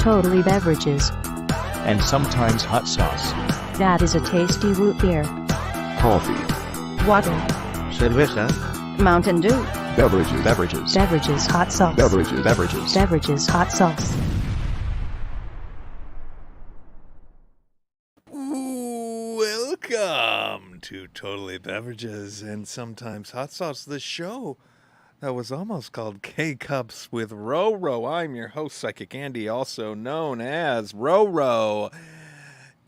Totally Beverages. and sometimes hot sauce. That is a tasty root beer. Coffee. Water. Cerveza. Mountain Dew. Beverages. Beverages hot sauce. Beverages hot sauce. Welcome to Totally Beverages and Sometimes Hot Sauce, the show that was almost called K-Cups with RoRo. I'm your host, Psychic Andy, also known as RoRo.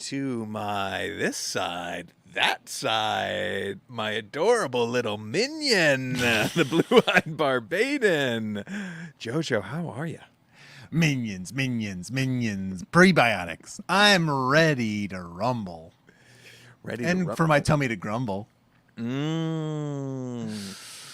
To my this side, that side, my adorable little minion, the blue-eyed Barbadian. JoJo, how are you? Minions, prebiotics. I'm ready to rumble. Ready and to rumble. for my tummy to grumble.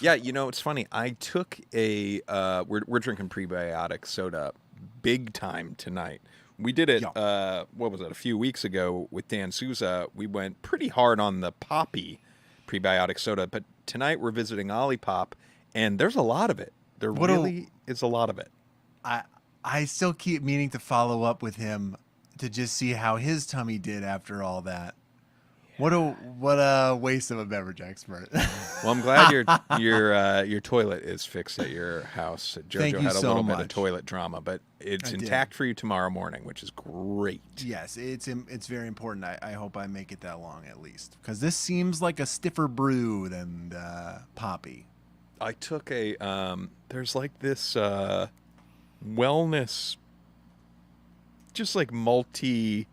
Yeah, you know, it's funny. I took a, we're drinking prebiotic soda big time tonight. We did it, what was it, a few weeks ago with Dan Souza. We went pretty hard on the poppy prebiotic soda, but tonight we're visiting OLIPOP, and there's a lot of it. There really is a lot of it. I still keep meaning to follow up with him to just see how his tummy did after all that. What a waste of a beverage expert. Well, I'm glad your toilet is fixed at your house. JoJo had a little bit of toilet drama, but it's intact for you tomorrow morning, which is great. Yes, it's very important. I hope I make it that long at least, because this seems like a stiffer brew than Poppy. I took a there's like this wellness, just like multi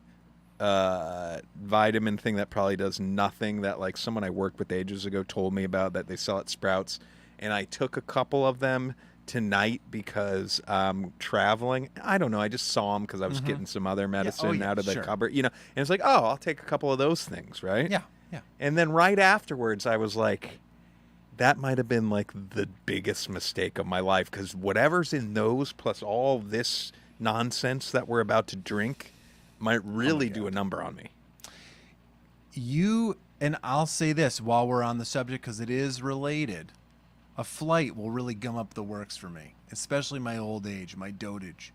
vitamin thing that probably does nothing, that like someone I worked with ages ago told me about, that they sell at Sprouts, and I took a couple of them tonight because I'm traveling. I don't know, I just saw them because I was getting some other medicine out of the cupboard, you know, and it's like, oh, I'll take a couple of those things, right? Yeah. And then right afterwards I was like, that might have been like the biggest mistake of my life, because whatever's in those plus all this nonsense that we're about to drink might really do a number on me. And I'll say this while we're on the subject, because it is related. A flight will really gum up the works for me, especially my old age, my dotage.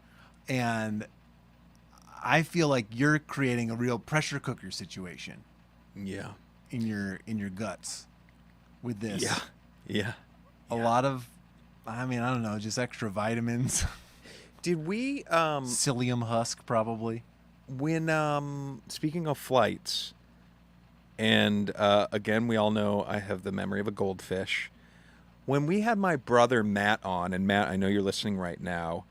And I feel like you're creating a real pressure cooker situation. Yeah. In your guts with this. Yeah. A lot of, I don't know, just extra vitamins. Did we psyllium husk probably. When speaking of flights, and again, we all know I have the memory of a goldfish. When we had my brother Matt on, and Matt, I know you're listening right now,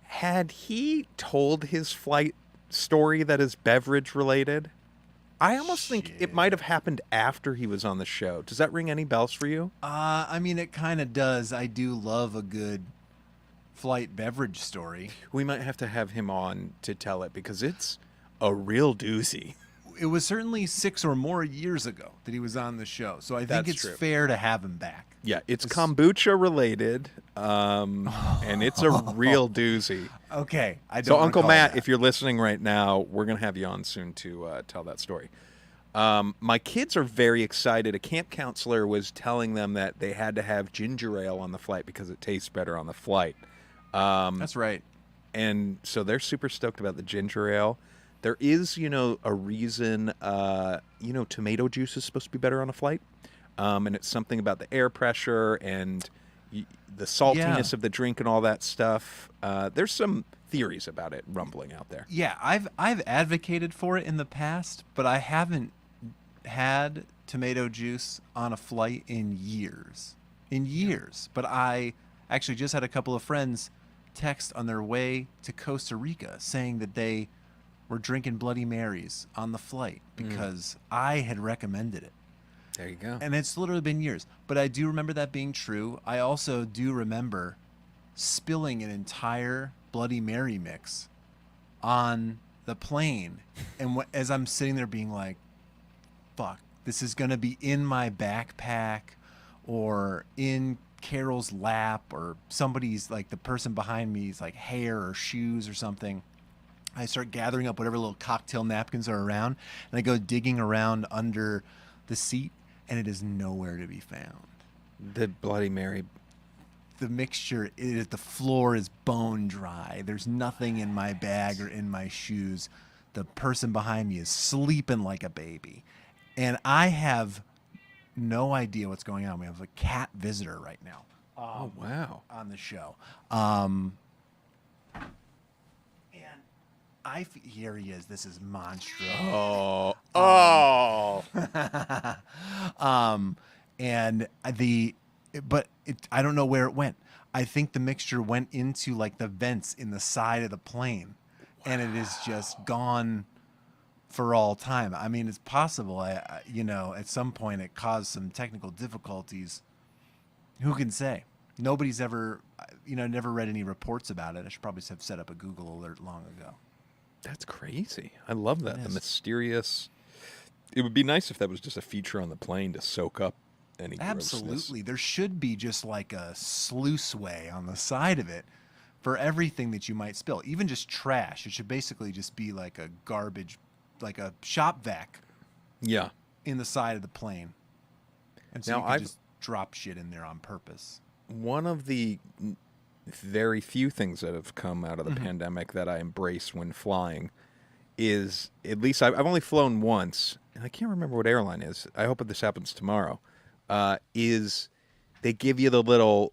had he told his flight story that is beverage related? I almost think it might have happened after he was on the show. Does that ring any bells for you? It kind of does. I do love a good flight beverage story. We might have to have him on to tell it, because it's a real doozy. It was certainly 6 or more years ago that he was on the show, so I think it's fair to have him back. Yeah, it's kombucha related, and it's a real doozy. Okay. So Uncle Matt, if you're listening right now, we're going to have you on soon to tell that story. My kids are very excited. A camp counselor was telling them that they had to have ginger ale on the flight because it tastes better on the flight. That's right. And so they're super stoked about the ginger ale. There is, a reason, tomato juice is supposed to be better on a flight. And it's something about the air pressure and the saltiness of the drink and all that stuff. There's some theories about it rumbling out there. Yeah, I've advocated for it in the past, but I haven't had tomato juice on a flight in years. But I actually just had a couple of friends text on their way to Costa Rica saying that they were drinking Bloody Marys on the flight because I had recommended it. There you go. And it's literally been years. But I do remember that being true. I also do remember spilling an entire Bloody Mary mix on the plane. And as I'm sitting there being like, fuck, this is going to be in my backpack or in Carol's lap, or somebody's, like the person behind me's like hair or shoes or something. I start gathering up whatever little cocktail napkins are around, and I go digging around under the seat, and it is nowhere to be found. The Bloody Mary the mixture, the floor is bone dry. There's nothing in my bag or in my shoes. The person behind me is sleeping like a baby. And I have no idea what's going on. We have a cat visitor right now. Oh, wow. On the show. And here he is. This is monstrous. Oh. I don't know where it went. I think the mixture went into like the vents in the side of the plane, and it is just gone for all time. I mean, it's possible. At some point it caused some technical difficulties. Who can say? Nobody's ever, never read any reports about it. I should probably have set up a Google alert long ago. That's crazy. I love that. It The is. mysterious. It would be nice if that was just a feature on the plane to soak up any grossness. Absolutely. There should be just like a sluice way on the side of it for everything that you might spill, even just trash. It should basically just be like a garbage, like a shop vac Yeah. in the side of the plane. And so Now, you can I've- just drop shit in there on purpose. One of the very few things that have come out of the pandemic that I embrace when flying is, at least I've only flown once, and I can't remember what airline it is. I hope that this happens tomorrow. Is they give you the little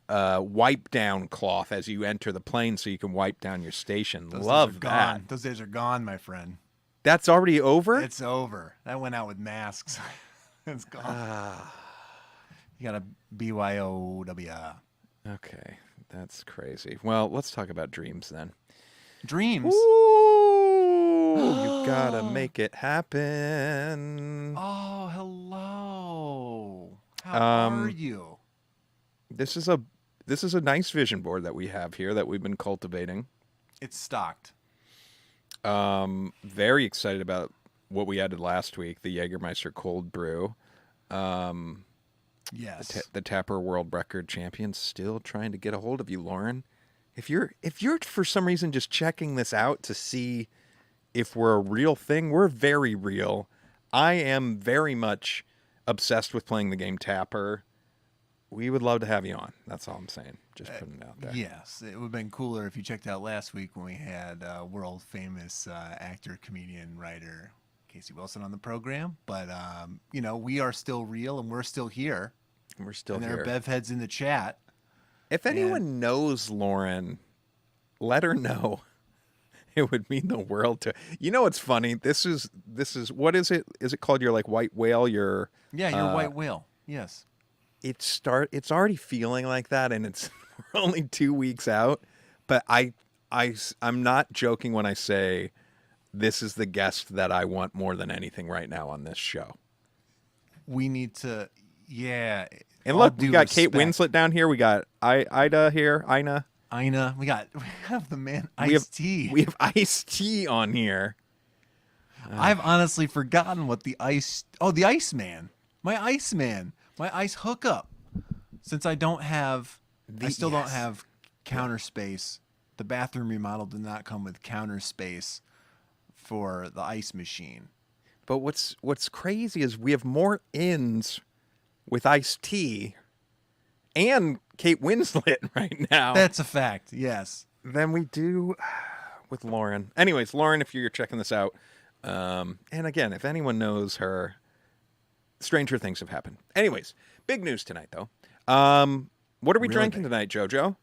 wipe down cloth as you enter the plane so you can wipe down your station. Those Love days are that. gone. Those days are gone, my friend. That's already over? It's over. That went out with masks. It's gone. You got a BYOW. Okay, that's crazy. Well, let's talk about dreams then. Dreams. Ooh, you gotta make it happen. Oh, hello. How are you? This is a nice vision board that we have here that we've been cultivating. It's stocked. Very excited about what we added last week, the Jägermeister cold brew. Yes. The Tapper World Record champion, still trying to get a hold of you, Lauren. If you're for some reason just checking this out to see if we're a real thing, we're very real. I am very much obsessed with playing the game Tapper. We would love to have you on. That's all I'm saying. Just putting it out there. Yes. It would have been cooler if you checked out last week when we had world famous actor, comedian, writer Casey Wilson on the program. But, we are still real and we're still here. We're still And there here. are Bev heads in the chat. If anyone knows Lauren, let her know. It would mean the world to. You know what's funny? This is what is it? Is it called your like white whale? Your Yeah, you're white whale. Yes. It's already feeling like that, and it's we're only 2 weeks out. But I'm not joking when I say this is the guest that I want more than anything right now on this show. We need to, yeah. And all look, we due got Kate respect. Winslet down here. We got Ida here. Ina. We have the man Ice-T. We have Ice-T on here. I've honestly forgotten what the Iceman. My Iceman. My ice hookup. Since I don't have I still don't have counter space. The bathroom remodel did not come with counter space for the ice machine. But what's crazy is we have more ins with Ice-T and Kate Winslet right now That's a fact. Yes. than we do with Lauren. Anyways, Lauren, if you're checking this out, and again, if anyone knows her, stranger things have happened. Anyways, big news tonight, though. What are we Really drinking big. tonight, JoJo?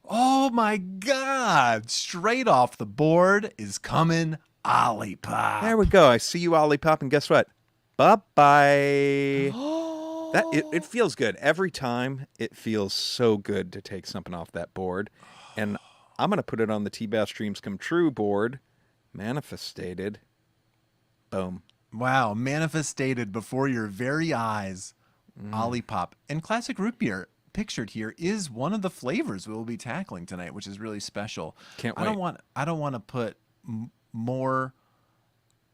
Oh my God. Straight off the board is coming OLIPOP. There we go. I see you, OLIPOP, and guess what? Bye-bye. That it feels good. Every time it feels so good to take something off that board. And I'm going to put it on the T-Bass Dreams Come True board. Manifested. Boom. Wow, manifested before your very eyes. OLIPOP. And classic root beer pictured here is one of the flavors we'll be tackling tonight, which is really special. Can't I don't want to put more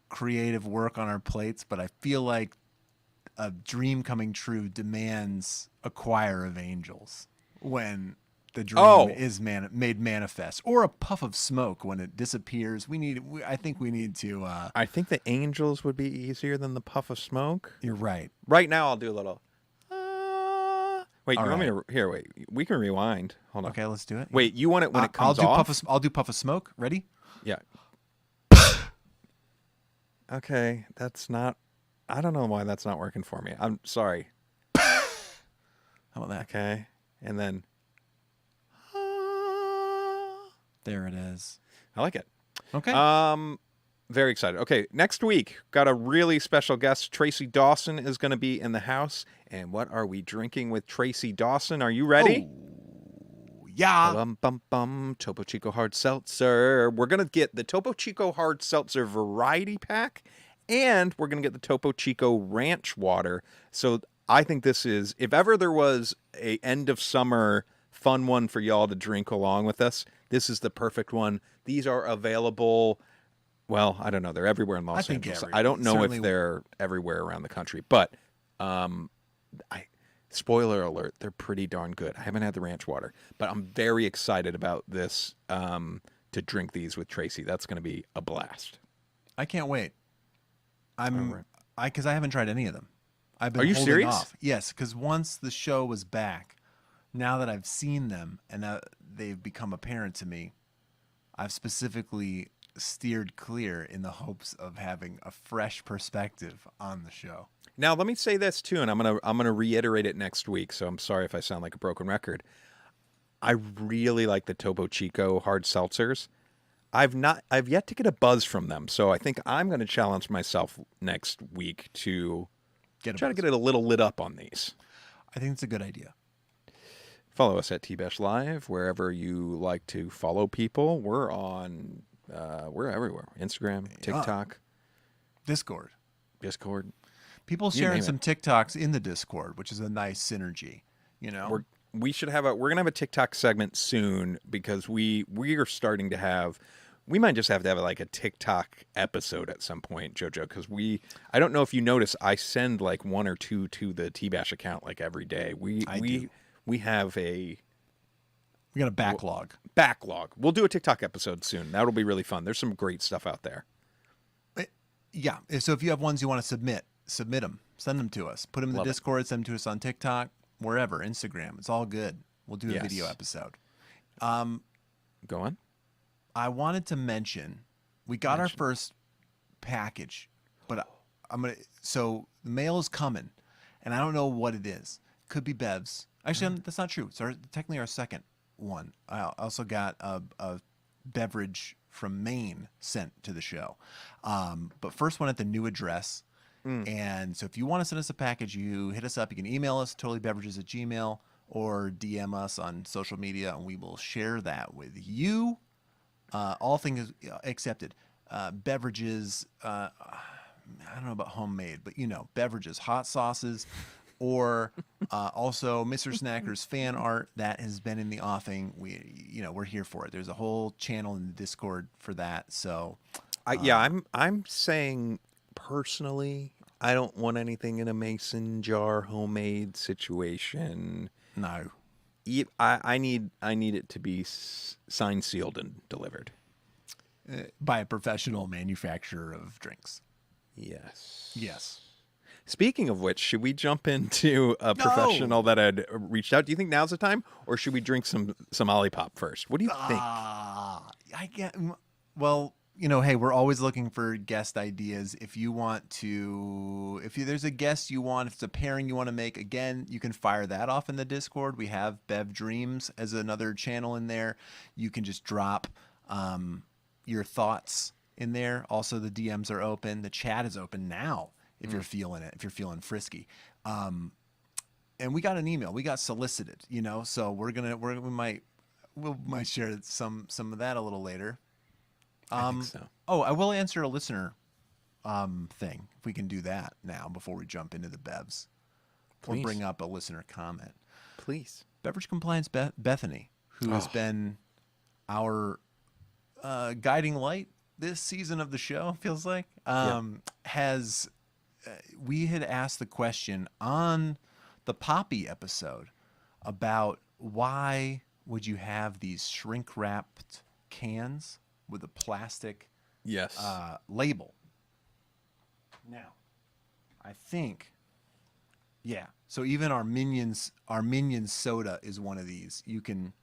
creative work on our plates, but I feel like a dream coming true demands a choir of angels when the dream is made manifest, or a puff of smoke when it disappears. I think we need to. I think the angels would be easier than the puff of smoke. You're right. Right now, I'll do a little. Wait, All you want me right. to here? Wait, we can rewind. Hold on. Okay, let's do it. Wait, you want it when it comes I'll do off? I'll do puff of smoke. Ready? Yeah. Okay, that's not. I don't know why that's not working for me. I'm sorry. How about that? Okay, and then There it is. I like it. Okay. Very excited. Okay, next week got a really special guest. Tracy Dawson is going to be in the house. And what are we drinking with Tracy Dawson? Are you ready? Yeah. Bum bum bum. Topo Chico Hard Seltzer. We're gonna get the Topo Chico Hard Seltzer variety pack, and we're gonna get the Topo Chico Ranch Water. So I think this is, if ever there was a end of summer fun one for y'all to drink along with us, this is the perfect one. These are available. Well, I don't know. They're everywhere in Los Angeles. I don't know if they're everywhere around the country, but spoiler alert, they're pretty darn good. I haven't had the ranch water, but I'm very excited about this to drink these with Tracy. That's going to be a blast. I can't wait. Because I haven't tried any of them. I've been Are you holding serious? off. Yes, because once the show was back, now that I've seen them and they've become apparent to me, I've specifically steered clear in the hopes of having a fresh perspective on the show. Now, let me say this too, and I'm gonna reiterate it next week. So I'm sorry if I sound like a broken record. I really like the Topo Chico hard seltzers. I've yet to get a buzz from them, so I think I'm going to challenge myself next week to try to get it a little lit up on these. I think it's a good idea. Follow us at TBash Live wherever you like to follow people. We're on, we're everywhere: Instagram, TikTok, Discord. People sharing some TikToks in the Discord, which is a nice synergy. You know, we're gonna have a TikTok segment soon because we are starting to have. We might just have to have like a TikTok episode at some point, JoJo, because I don't know if you notice, I send like one or two to the T-Bash account like every day. We have we got a backlog. We'll do a TikTok episode soon. That'll be really fun. There's some great stuff out there. Yeah. So if you have ones you want to submit them. Send them to us. Put them in the Discord. Send them to us on TikTok, wherever, Instagram. It's all good. We'll do a video episode. Go on. I wanted to mention we got our first package, but so the mail is coming, and I don't know what it is. Could be Bev's. Actually, that's not true. It's technically our second one. I also got a beverage from Maine sent to the show. But first one at the new address. And so if you want to send us a package, you hit us up. You can email us, totallybeverages@gmail.com, or DM us on social media, and we will share that with you. All things accepted. Beverages, I don't know about homemade, but beverages, hot sauces, or also Mr. Snacker's fan art that has been in the offing. We're here for it. There's a whole channel in the Discord for that. So, I'm saying personally, I don't want anything in a mason jar homemade situation. No. I need it to be signed, sealed, and delivered by a professional manufacturer of drinks. Yes. Speaking of which, should we jump into a professional that had reached out? Do you think now's the time, or should we drink some OLIPOP first? What do you think? I get. Well, hey, we're always looking for guest ideas. If there's a guest you want, if it's a pairing you want to make, again, you can fire that off in the Discord. We have Bev Dreams as another channel in there. You can just drop your thoughts in there. Also, the DMs are open. The chat is open now if you're feeling it, if you're feeling frisky. And we got an email. We got solicited, so we might share some of that a little later. I think so. Oh, I will answer a listener thing if we can do that now before we jump into the bevs. Please. Or bring up a listener comment. Please. Beverage Compliance Bethany, who has been our guiding light this season of the show, feels like, we had asked the question on the Poppy episode about why would you have these shrink-wrapped cans with a plastic label. Now, I think Yeah. So even our Minions soda is one of these. You can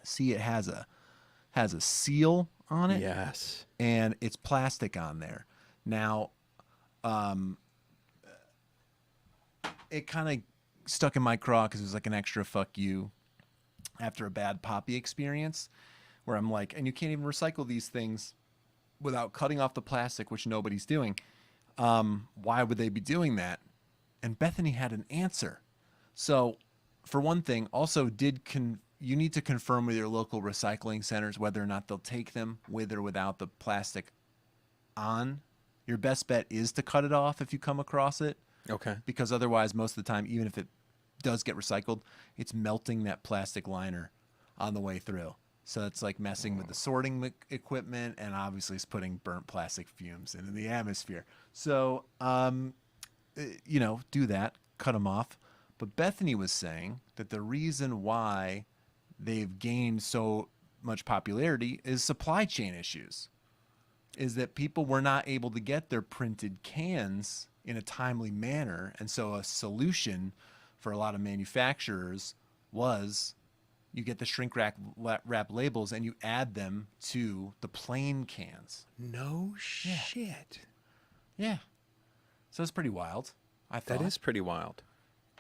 see it has a seal on it. Yes. And it's plastic on there. Now, it kind of stuck in my craw because it was like an extra fuck you after a bad Poppy experience, where I'm like, and you can't even recycle these things without cutting off the plastic, which nobody's doing. Why would they be doing that? And Bethany had an answer. So, for one thing, also you need to confirm with your local recycling centers whether or not they'll take them with or without the plastic on. Your best bet is to cut it off if you come across it. Okay. Because otherwise, most of the time, even if it does get recycled, it's melting that plastic liner on the way through. So it's like messing with the sorting equipment, and obviously it's putting burnt plastic fumes into the atmosphere. So, do that, cut them off. But Bethany was saying that the reason why they've gained so much popularity is supply chain issues. Is that people were not able to get their printed cans in a timely manner. And so a solution for a lot of manufacturers was you get the shrink wrap labels and you add them to the plain cans. No shit. Yeah. So it's pretty wild, I thought. That is pretty wild.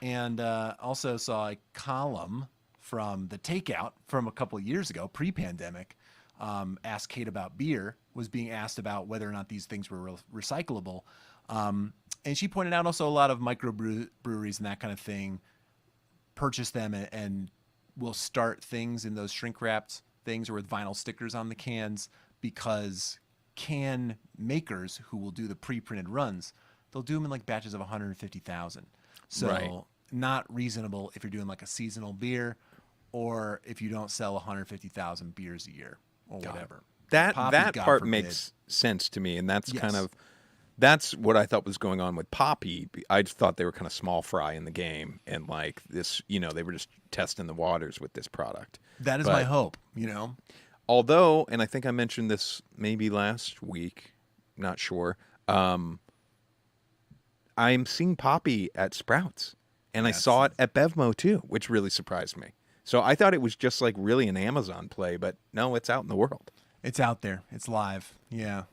And also saw a column from the Takeout from a couple of years ago, pre-pandemic, Ask Kate About Beer, was being asked about whether or not these things were recyclable. And she pointed out also a lot of microbreweries and that kind of thing purchase them and will start things in those shrink-wrapped things or with vinyl stickers on the cans because can makers who will do the pre-printed runs, they'll do them in like batches of 150,000. So Right. not reasonable if you're doing like a seasonal beer or if you don't sell 150,000 beers a year or whatever. That Poppy, that God part forbid. makes sense to me, and that's Yes. kind of that's what I thought was going on with Poppy. I just thought they were kind of small fry in the game, and like this, they were just testing the waters with this product. That is But my hope, although, and I think I mentioned this maybe last week, not sure. I'm seeing Poppy at Sprouts, and I saw it at Bevmo too, which really surprised me. So I thought it was just like really an Amazon play, but no, it's out in the world. It's out there. It's live. Yeah.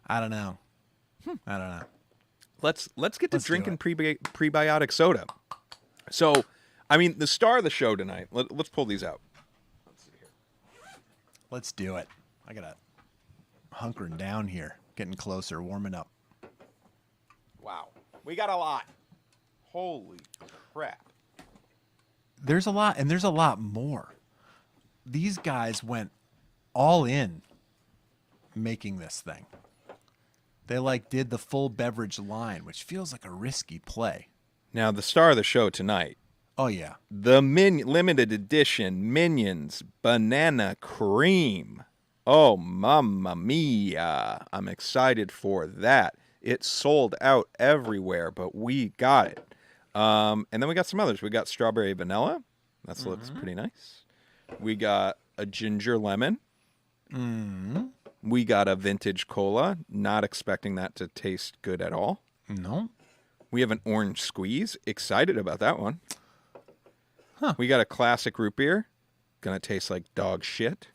I don't know. I don't know. Let's get to Let's do drinking it. prebiotic soda. So, I mean, the star of the show tonight. Let's pull these out. Let's do it. I got to hunkering down here, getting closer, warming up. Wow, we got a lot. Holy crap! There's a lot, and there's a lot more. These guys went all in making this thing. They did the full beverage line, which feels like a risky play. Now, the star of the show tonight, Oh, yeah. the limited edition Minions Banana Cream. Oh, mamma mia! I'm excited for that. It sold out everywhere, but we got it. And then we got some others. We got strawberry vanilla. That looks pretty nice. We got a ginger lemon. We got a vintage cola. Not expecting that to taste good at all. No. We have an orange squeeze. Excited about that one. We got a classic root beer. Gonna taste like dog shit.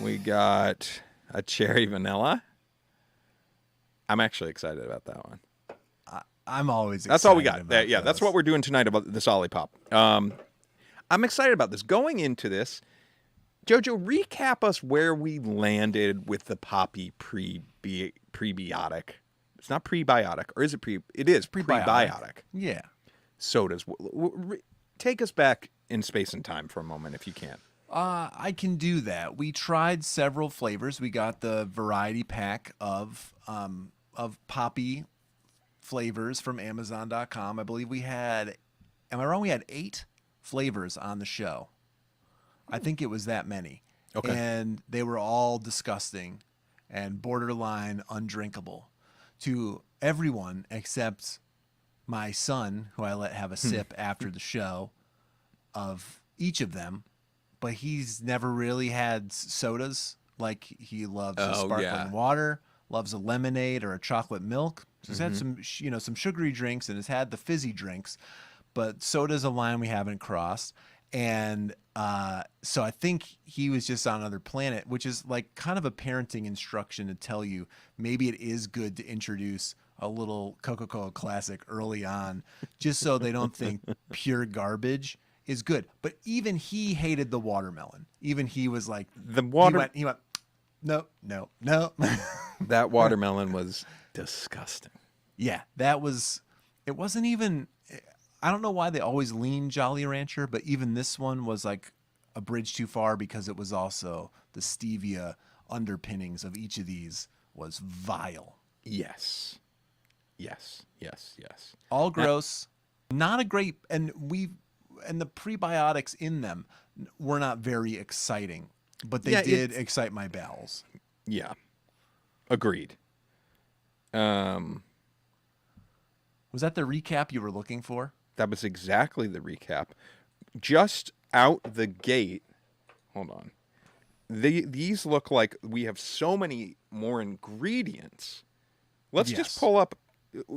We got a cherry vanilla. I'm actually excited about that one. I'm always excited. That's all we got. about Yeah, that's those. what we're doing tonight about this OLIPOP. I'm excited about this. Going into this, JoJo, recap us where we landed with the Poppy prebiotic. It's not prebiotic, or is it pre? It is prebiotic Yeah. sodas. Take us back in space and time for a moment, if you can. I can do that. We tried several flavors. We got the variety pack of Poppy flavors from Amazon.com. I believe we had, am I wrong? We had 8 flavors on the show. I think it was that many. Okay. And they were all disgusting and borderline undrinkable to everyone except my son, who I let have a sip after the show of each of them. But he's never really had sodas. Like he loves a sparkling water, loves a lemonade or a chocolate milk. So it's had some, some sugary drinks and it's had the fizzy drinks, but soda's a line we haven't crossed. And so I think he was just on another planet, which is like kind of a parenting instruction to tell you maybe it is good to introduce a little Coca-Cola Classic early on, just so they don't think pure garbage is good. But even he hated the watermelon. Even he was like, he went, no. That watermelon was disgusting. Yeah, it wasn't even, I don't know why they always lean Jolly Rancher, but even this one was like a bridge too far because it was also the stevia underpinnings of each of these was vile. Yes. All gross, not a great, and the prebiotics in them were not very exciting, but they did excite my bowels. Yeah. Agreed. Was that the recap you were looking for? That was exactly the recap. Just out the gate, hold on. These look like we have so many more ingredients. Let's just pull up.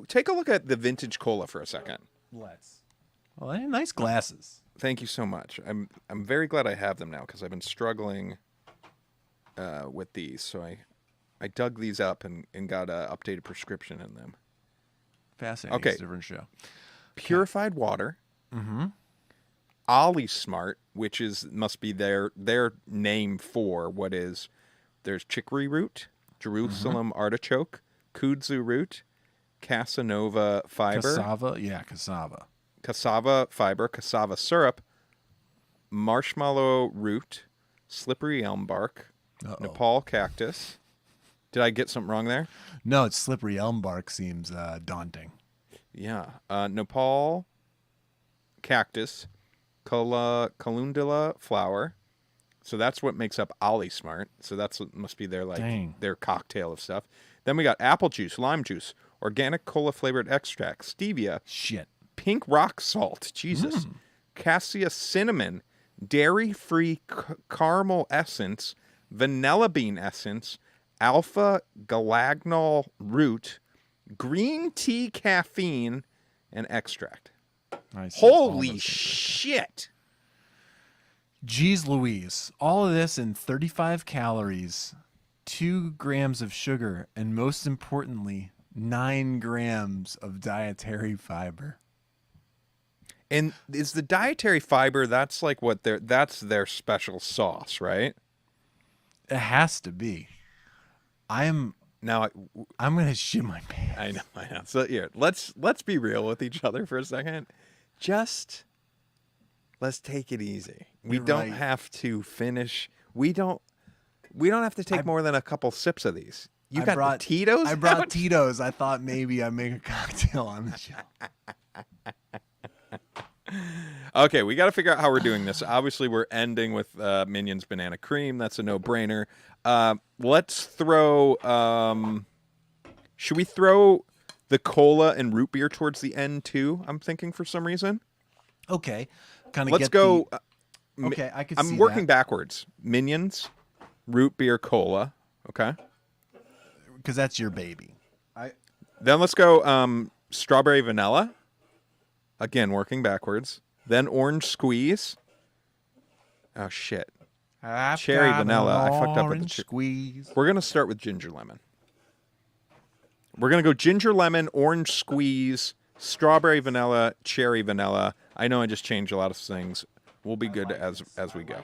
Take a look at the vintage cola for a second. Let's. Well, they have nice glasses. Thank you so much. I'm very glad I have them now because I've been struggling with these. So I dug these up and got an updated prescription in them. Fascinating. Okay. It's a different show. Purified water. Mm-hmm. OLISmart, which must be their name for what is. There's chicory root, Jerusalem artichoke, kudzu root, Casanova fiber. Cassava. Cassava fiber, cassava syrup, marshmallow root, slippery elm bark, Nepal cactus. Did I get something wrong there? No, it's slippery elm bark seems daunting. Yeah. Nepal cactus, calendula flower. So that's what makes up OLISmart. So that's what must be their cocktail of stuff. Then we got apple juice, lime juice, organic cola flavored extract, stevia. Shit. Pink rock salt, Jesus. Cassia cinnamon, dairy-free caramel essence, vanilla bean essence, alpha galagnol root, green tea caffeine, and extract. Holy shit. Jeez Louise. All of this in 35 calories, 2 grams of sugar, and most importantly, 9 grams of dietary fiber. And is the dietary fiber, that's like that's their special sauce, right? It has to be. I'm gonna shit my pants. I know. So here, let's be real with each other for a second. Just let's take it easy. We don't have to finish. We don't have to take more than a couple sips of these. You got the Tito's? I brought Tito's. I thought maybe I'd make a cocktail on the show. Okay, we got to figure out how we're doing this. Obviously, we're ending with Minions Banana Cream. That's a no-brainer. Let's throw... should we throw the cola and root beer towards the end, too? I'm thinking for some reason. Okay. Let's go... okay, I can see I'm working backwards. Minions, root beer, cola. Okay? Because that's your baby. Then let's go strawberry vanilla. Again, working backwards. Then orange squeeze. Oh, shit. Cherry vanilla. I fucked up with the squeeze. We're going to start with ginger lemon. We're going to go ginger lemon, orange squeeze, strawberry vanilla, cherry vanilla. I know I just changed a lot of things. We'll be good as we go.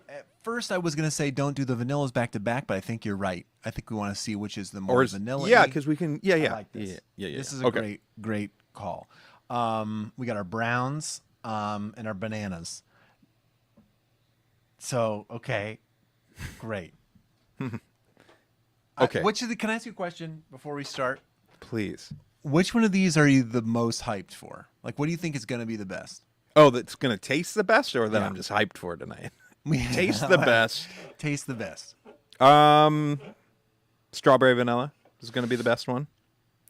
At first, I was going to say don't do the vanillas back to back, but I think you're right. I think we want to see which is the more vanilla. Yeah, because we can. Yeah. I like this. Yeah. This is a great call. We got our browns and our bananas. So, okay, great. Okay. Can I ask you a question before we start? Please. Which one of these are you the most hyped for? Like, what do you think is going to be the best? Oh, that's going to taste the best, or that I'm just hyped for tonight? Taste the best. Taste the best. Strawberry vanilla is going to be the best one.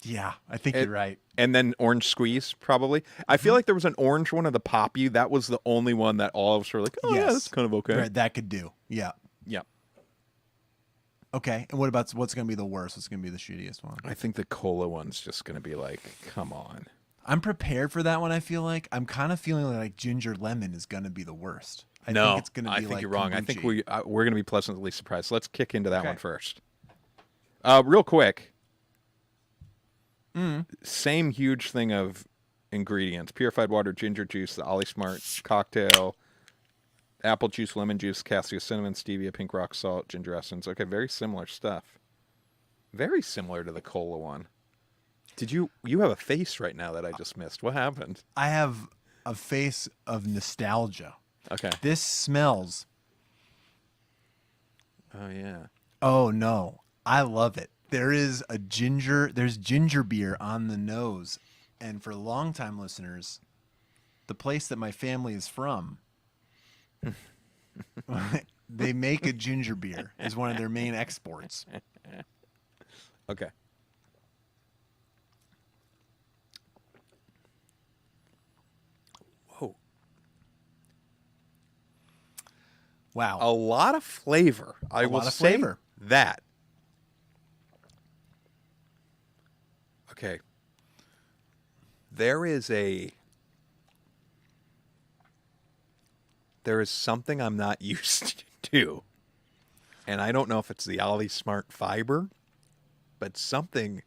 Yeah, I think you're right. And then orange squeeze, probably. I feel like there was an orange one of the Poppy. That was the only one that all of us were like, oh, yeah, that's kind of okay. Right, that could do. Yeah. Yeah. Okay. And what's going to be the worst? What's going to be the shittiest one? I think the cola one's just going to be like, come on. I'm prepared for that one. I feel like I'm kind of feeling like ginger lemon is going to be the worst. I think it's going to be I think like you're wrong. I think kombucha. we're going to be pleasantly surprised. Let's kick into that Okay. one first. Real quick. Same huge thing of ingredients: purified water, ginger juice, the Ollie Smart cocktail, apple juice, lemon juice, cassia, cinnamon, stevia, pink rock salt, ginger essence. Okay, very similar stuff. Very similar to the cola one. Did you have a face right now that I just missed? What happened? I have a face of nostalgia. Okay. This smells. Oh yeah. Oh no, I love it. There's ginger beer on the nose. And for longtime listeners, the place that my family is from, they make a ginger beer as one of their main exports. Okay. Whoa. Wow. A lot of flavor. I will lot of say flavor. that. Okay. There is something I'm not used to. And I don't know if it's the Ollie Smart fiber, but something,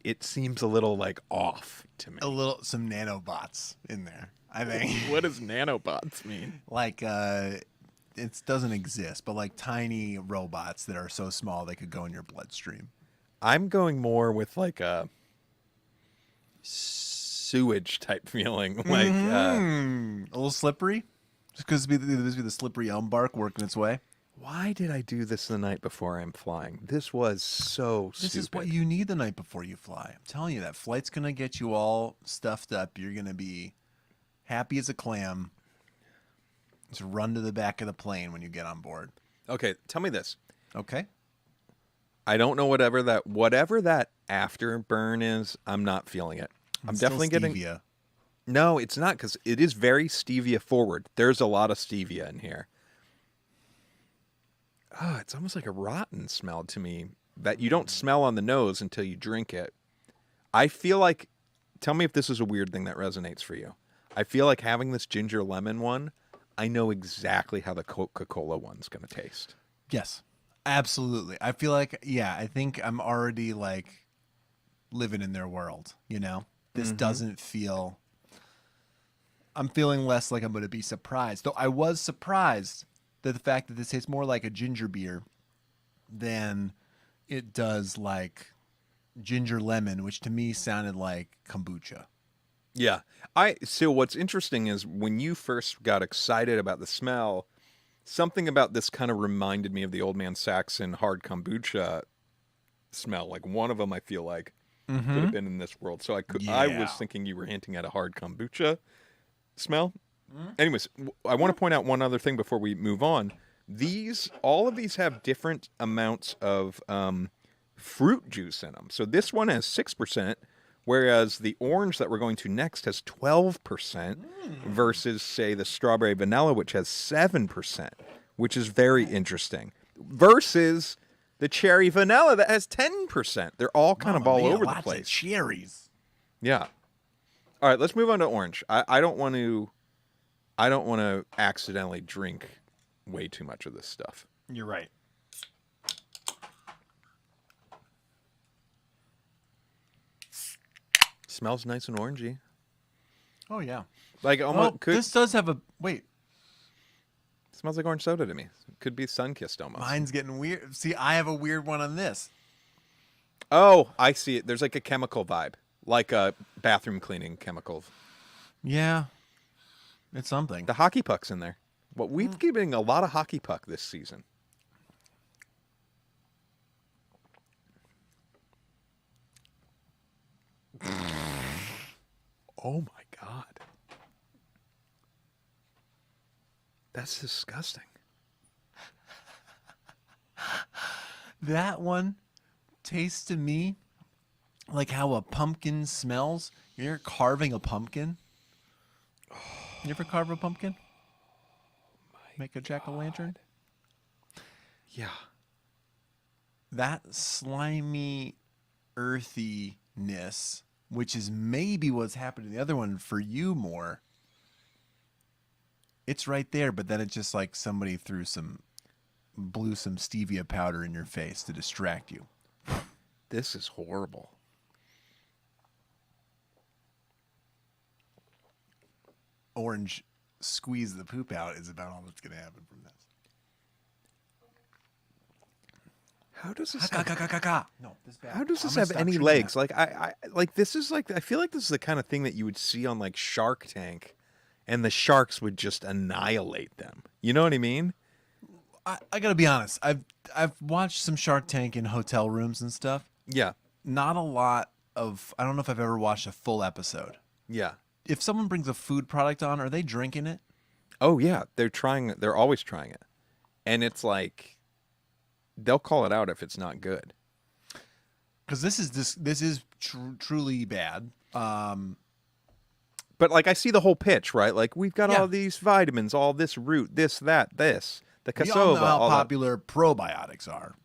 it seems a little like off to me. Some nanobots in there, I think. What does nanobots mean? Like, it doesn't exist, but like tiny robots that are so small they could go in your bloodstream. I'm going more with like a sewage type feeling, like a little slippery, just because this be the slippery elm bark working its way. why did I do this the night before I'm flying? This was so This stupid. is what you need the night before you fly. I'm telling you, that flight's gonna get you all stuffed up. You're gonna be happy as a clam. Just run to the back of the plane when you get on board. Okay, tell me this. Okay. I don't know whatever that afterburn is. I'm not feeling it. I'm It's definitely still getting. stevia. No, it's not, because it is very stevia forward. There's a lot of stevia in here. Oh, it's almost like a rotten smell to me that you don't smell on the nose until you drink it. I feel like, tell me if this is a weird thing that resonates for you. I feel like having this ginger lemon one, I know exactly how the Coca-Cola one's going to taste. Yes, absolutely. I feel like, I think I'm already like living in their world, you know? This doesn't feel, I'm feeling less like I'm going to be surprised. Though I was surprised that the fact that this tastes more like a ginger beer than it does like ginger lemon, which to me sounded like kombucha. Yeah. So what's interesting is when you first got excited about the smell, something about this kind of reminded me of the Old Man Saxon hard kombucha smell. Like one of them, I feel like, could have been in this world. So I was thinking you were hinting at a hard kombucha smell. Anyways, I want to point out one other thing before we move on. All of these have different amounts of fruit juice in them. So this one has 6%, whereas the orange that we're going to next has 12%, versus, say, the strawberry vanilla, which has 7%, which is very interesting, versus the cherry vanilla that has 10%. They're all kind of all over the place. Lots of cherries. Yeah. All right, let's move on to orange. I don't want to accidentally drink way too much of this stuff. You're right. Smells nice and orangey. Oh yeah. Like almost this does have a wait. Smells like orange soda to me. Could be sun-kissed almost. Mine's getting weird. See, I have a weird one on this. Oh, I see it. There's like a chemical vibe, like a bathroom cleaning chemical. Yeah, it's something. The hockey puck's in there. Well, we've been getting a lot of hockey puck this season. Oh my God. That's disgusting. That one tastes to me like how a pumpkin smells. You're carving a pumpkin. You ever carve a pumpkin? Make a jack-o'-lantern? Yeah. that slimy earthiness, which is maybe what's happened to the other one for you more. It's right there, but then it's just like somebody blew some stevia powder in your face to distract you. This is horrible. Orange squeeze the poop out is about all that's going to happen from this. How does this No, this bad. How does I'm this gonna have stop any drinking legs? that. Like I like this is like I feel like this is the kind of thing that you would see on like Shark Tank, and the sharks would just annihilate them. You know what I mean? I got to be honest. I've watched some Shark Tank in hotel rooms and stuff. Yeah, Not a lot of. I don't know if I've ever watched a full episode. yeah. If someone brings a food product on, are they drinking it? Oh yeah, they're trying. They're always trying it, and it's like they'll call it out if it's not good. Because this is truly bad. But like I see the whole pitch, right? Like we've got Yeah. all these vitamins, all this root, this, that, this, the We all know cassava, how all that. popular probiotics are.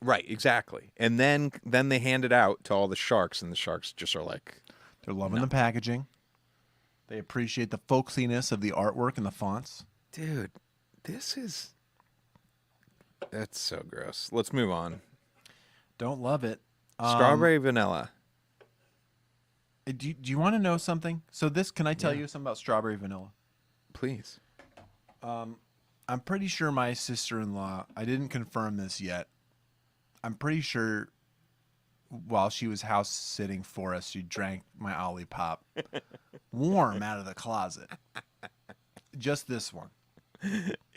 Right, exactly. And then they hand it out to all the sharks, and the sharks just are like, They're loving the packaging. They appreciate the folksiness of the artwork and the fonts. dude, that's so gross. Let's move on. Don't love it. Strawberry vanilla. Do you want to know something? So can I tell you something about strawberry vanilla? Please. I'm pretty sure my sister-in-law, I didn't confirm this yet. I'm pretty sure while she was house sitting for us, she drank my OLIPOP warm out of the closet. Just this one.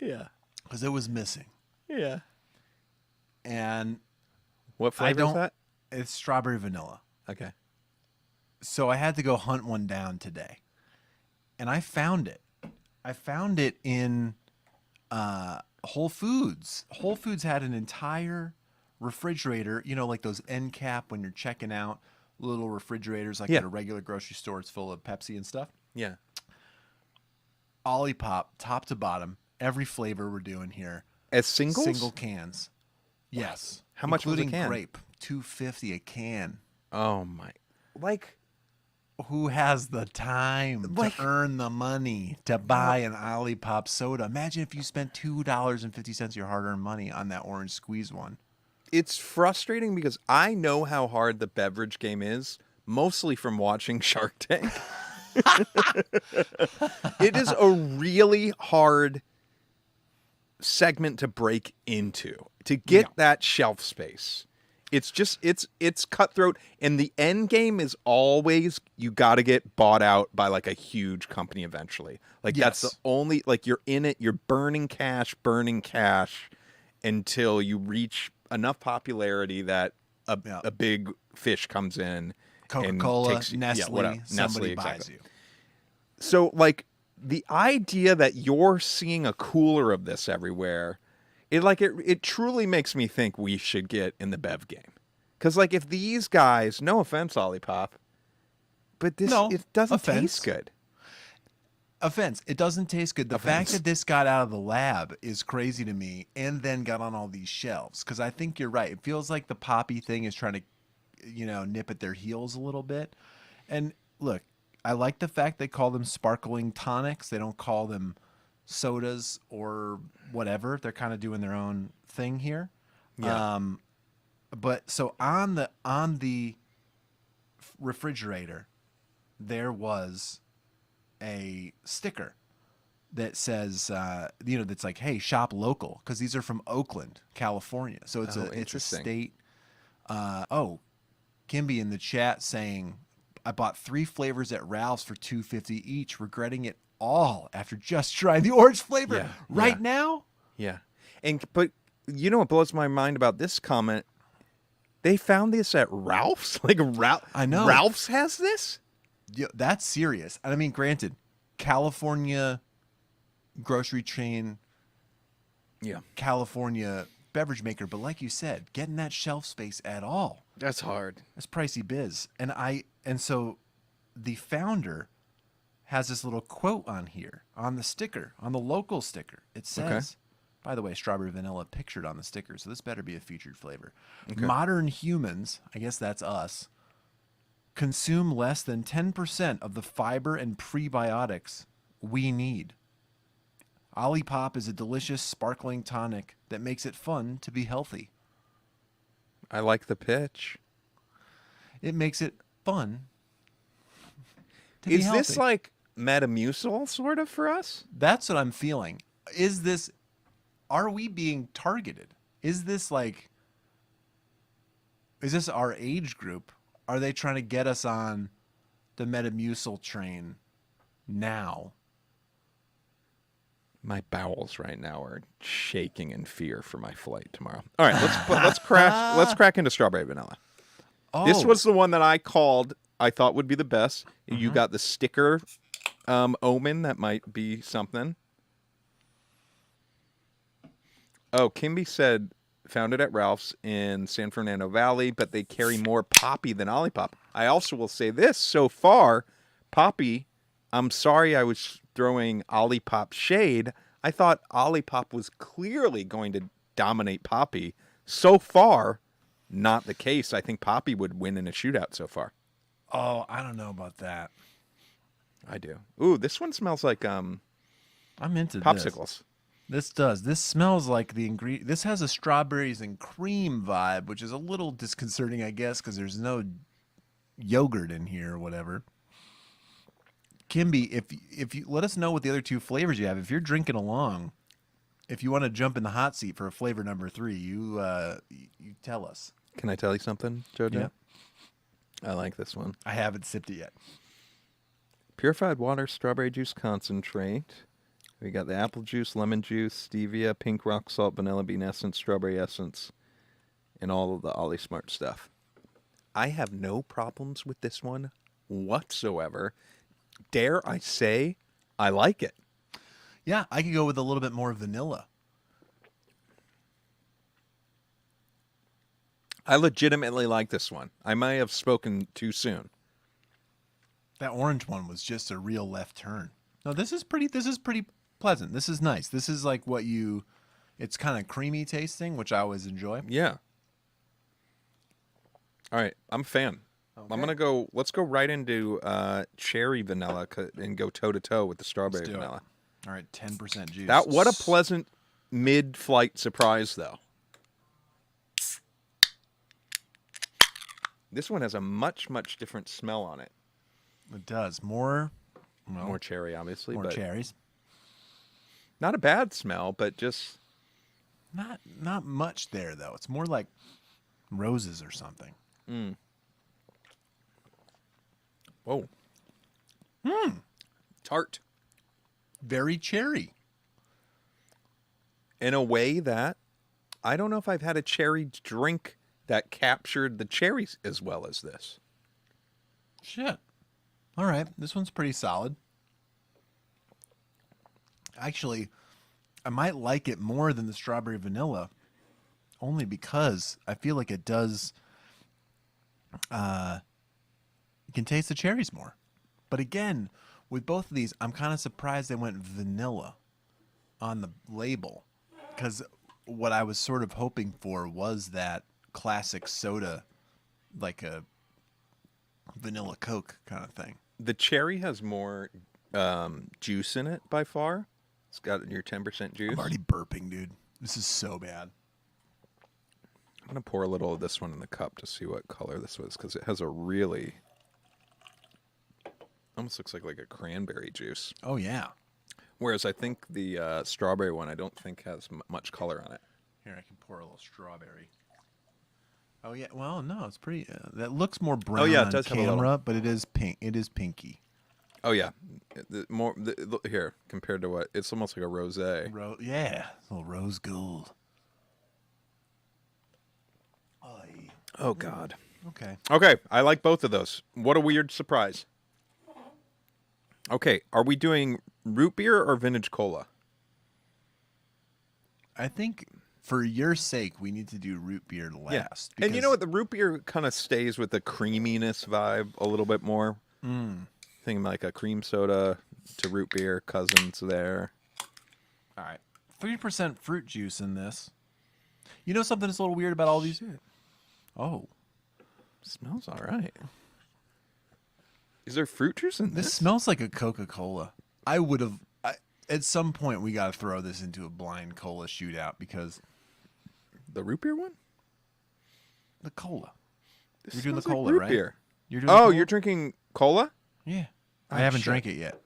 Yeah. Because it was missing. Yeah. And What flavor is that? it's strawberry vanilla. Okay. So I had to go hunt one down today. And I found it. I found it in Whole Foods. Whole Foods had an entire refrigerator, like those end cap when you're checking out, little refrigerators like at a regular grocery store. It's full of Pepsi and stuff. Yeah. OLIPOP, top to bottom, every flavor we're doing here. As singles? Single cans. Yes. How much was a including can? grape, $2.50 a can. Oh my. Like Who has the time to earn the money to buy an OLIPOP soda? Imagine if you spent $2.50 of your hard-earned money on that orange squeeze one. it's frustrating because I know how hard the beverage game is, mostly from watching Shark Tank. It is a really hard segment to break into, to get that shelf space. It's just it's cutthroat, and the end game is always you got to get bought out by like a huge company eventually. Like that's the only, like you're in it, you're burning cash until you reach enough popularity that a big fish comes in. Coca-Cola, and takes, Nestle, somebody Nestle, buys exactly. you. So like the idea that you're seeing a cooler of this everywhere, it truly makes me think we should get in the bev game. Because like if these guys, no offense, OLIPOP, but it doesn't taste good. Offense. It doesn't taste good. The fact that this got out of the lab is crazy to me, and then got on all these shelves. Because I think you're right. It feels like the Poppy thing is trying to, nip at their heels a little bit. And look, I like the fact they call them sparkling tonics. They don't call them sodas or whatever. They're kind of doing their own thing here. Yeah. But so on the refrigerator, there was a sticker that says, that's like, hey, shop local, because these are from Oakland, California. So it's a state. Kimby in the chat saying, I bought 3 flavors at Ralph's for $2.50 each, regretting it all after just trying the orange flavor now. Yeah. But you know what blows my mind about this comment? They found this at Ralph's? Like I know. Ralph's has this? Yeah, that's serious. And I mean, granted, California grocery chain, California beverage maker, but like you said, getting that shelf space at all, That's hard. that's pricey biz. And so the founder has this little quote on here, on the sticker, on the local sticker. It says, By the way, strawberry vanilla pictured on the sticker, so this better be a featured flavor. Modern humans, I guess that's us, consume less than 10% of the fiber and prebiotics we need. OLIPOP is a delicious, sparkling tonic that makes it fun to be healthy. I like the pitch. It makes it fun to be Is healthy. this like Metamucil sort of for us? That's what I'm feeling. Are we being targeted? Is this our age group? Are they trying to get us on the Metamucil train now? My bowels right now are shaking in fear for my flight tomorrow. All right, let's crack into strawberry vanilla. Oh, This was the one that I called. I thought would be the best. You got the sticker omen. That might be something. Oh, Kimby said found it at Ralph's in San Fernando Valley, but they carry more Poppy than Olipop. I also will say this: so far, Poppy. I'm sorry, I was throwing Olipop shade. I thought Olipop was clearly going to dominate Poppy. So far, not the case. I think Poppy would win in a shootout so far. Oh, I don't know about that. I do. Ooh, this one smells like I'm into popsicles. This does. This smells like the ingredient. This has a strawberries and cream vibe, which is a little disconcerting, I guess, because there's no yogurt in here or whatever. Kimby, if you let us know what the other two flavors you have. If you're drinking along, if you want to jump in the hot seat for flavor number 3, you tell us. Can I tell you something, JoJo? Yeah. I like this one. I haven't sipped it yet. Purified water, strawberry juice concentrate. We got the apple juice, lemon juice, stevia, pink rock salt, vanilla bean essence, strawberry essence, and all of the Ollie Smart stuff. I have no problems with this one whatsoever. Dare I say, I like it. Yeah, I could go with a little bit more vanilla. I legitimately like this one. I may have spoken too soon. That orange one was just a real left turn. No, this is pretty pleasant. This is nice. This is like it's kind of creamy tasting, which I always enjoy. Yeah. All right, I'm a fan. Okay. Let's go right into cherry vanilla and go toe-to-toe with the strawberry Let's do it. vanilla. All right, 10% juice. What a pleasant mid-flight surprise, though. This one has a much, much different smell on it. It does. More Cherry, obviously. more but cherries. Not a bad smell, but just... Not much there, though. It's more like roses or something. Whoa. Tart. Very cherry. In a way that I don't know if I've had a cherry drink that captured the cherries as well as this. Shit. All right. This one's pretty solid. Actually, I might like it more than the strawberry vanilla, only because I feel like it does. You can taste the cherries more. But again, with both of these, I'm kind of surprised they went vanilla on the label, because what I was sort of hoping for was that classic soda, like a vanilla Coke kind of thing. The cherry has more juice in it by far. It's got your 10% juice. I'm already burping, dude. This is so bad. I'm going to pour a little of this one in the cup to see what color this was, because it has a really... almost looks like a cranberry juice. Oh, yeah. Whereas I think the strawberry one, I don't think has much color on it. Here, I can pour a little strawberry. Oh, yeah. Well, no, it's pretty... that looks more brown it on does have a camera, little. but it is pink. It is pinky. Oh, yeah. Here, compared to what? It's almost like a rosé. Yeah. A little rose gold. Oh, God. Okay. Okay, I like both of those. What a weird surprise. Okay, are we doing root beer or vintage cola? I think for your sake, we need to do root beer last. And you know what? The root beer kind of stays with the creaminess vibe a little bit more. Thinking like a cream soda to root beer, cousins there. All right. 3% fruit juice in this. You know something that's a little weird about all these? Shit. Oh. Smells all right. Is there fruit juice in This this? smells like a Coca-Cola. I would have... At some point, we got to throw this into a blind cola shootout because... The root beer one? The cola. This You're doing the smells like cola, root right? beer. You're doing the cola? You're drinking cola? Yeah. Oh, I haven't shit. drank it yet.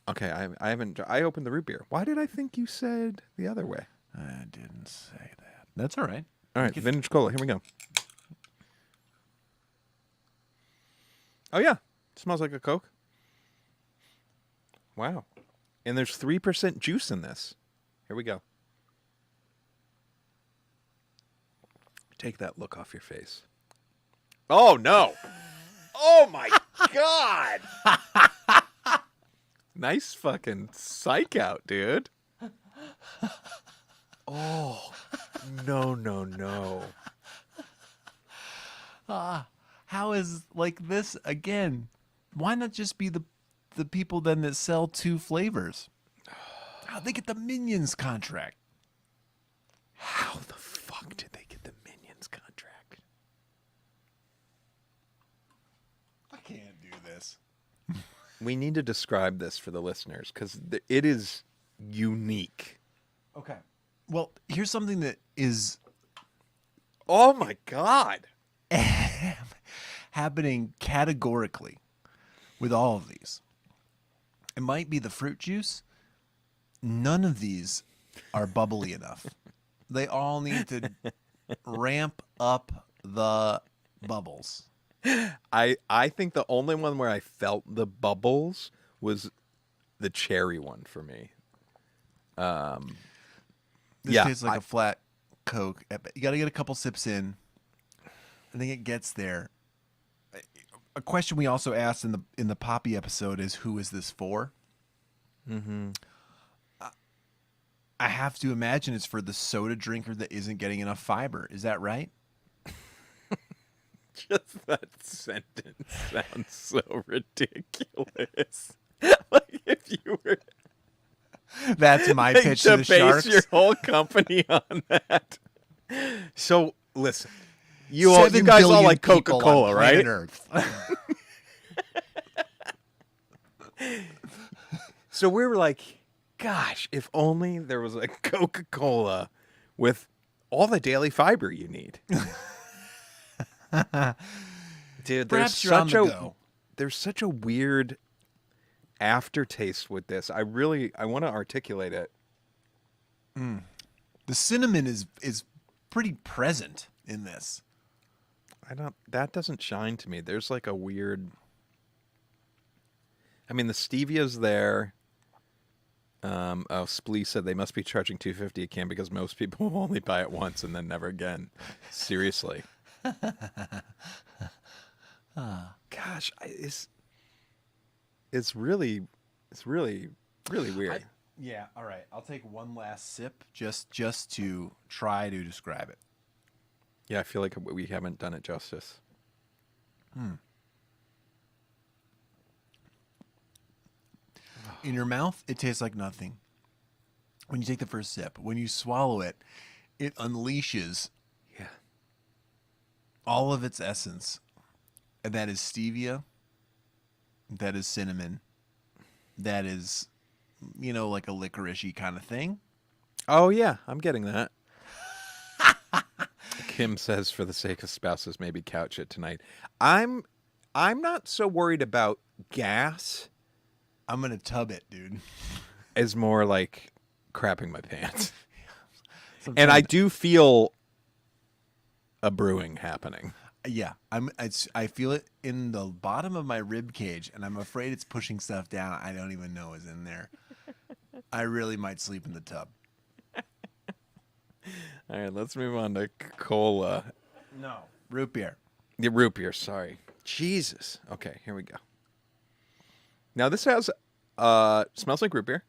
Okay, I haven't. I opened the root beer. Why did I think you said the other way? I didn't say that. That's all right. All right, vintage cola. Here we go. Oh yeah, smells like a Coke. Wow, and there's 3% juice in this. Here we go. Take that look off your face. Oh no! Oh my god! Nice fucking psych out, dude. Oh no. How is like this again? Why not just be the people then that sell 2 flavors? How'd they get the Minions contract? How the fuck did they get the Minions contract? I can't do this. We need to describe this for the listeners because it is unique. Okay. Well, here's something that is Oh my god. happening categorically with all of these. It might be the fruit juice. None of these are bubbly enough. They all need to ramp up the bubbles. I think the only one where I felt the bubbles was the cherry one for me. This Yeah, tastes like a flat Coke. You got to get a couple sips in. I think it gets there. A question we also asked in the Poppy episode is, who is this for? Mm-hmm. I have to imagine it's for the soda drinker that isn't getting enough fiber. Is that right? Just that sentence sounds so ridiculous. Like if you were That's my pitch to to the base Sharks. your whole company on that. So listen, you guys all 7 like billion people on Coca-Cola, planet right? Earth. So we were like, gosh, if only there was a Coca-Cola with all the daily fiber you need. Dude, Perhaps you're on the go. there's such a weird aftertaste with this. I want to articulate it. The cinnamon is pretty present in this. That doesn't shine to me. There's like a weird, I mean, the stevia's there. Splee said they must be charging $2.50 a can because most people will only buy it once and then never again. Seriously. Gosh, it's really weird. Yeah, all right. I'll take one last sip just to try to describe it. Yeah, I feel like we haven't done it justice. In your mouth, it tastes like nothing. When you take the first sip, when you swallow it, it unleashes Yeah. all of its essence. And that is stevia. That is cinnamon. That is, like a licorice-y kind of thing. Oh yeah, I'm getting that. Kim says, for the sake of spouses, maybe couch it tonight. I'm not so worried about gas I'm going to tub it, dude. as more like crapping my pants. And I do feel a brewing happening. Yeah, I feel it in the bottom of my rib cage, and I'm afraid it's pushing stuff down I don't even know is in there. I really might sleep in the tub. All right, let's move on to cola. No. Root beer. The root beer, sorry. Jesus. Okay, here we go. Now this has smells like root beer.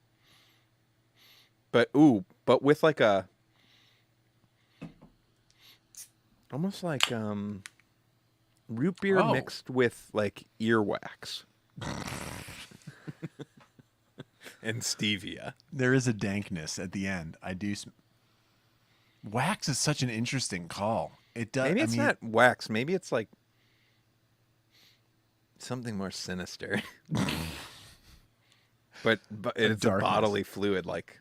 But with like a almost like root beer mixed with like earwax. and stevia. There is a dankness at the end. I do. Wax is such an interesting call. It does. Maybe it's not wax. Maybe it's like something more sinister. but it's a bodily fluid. Like,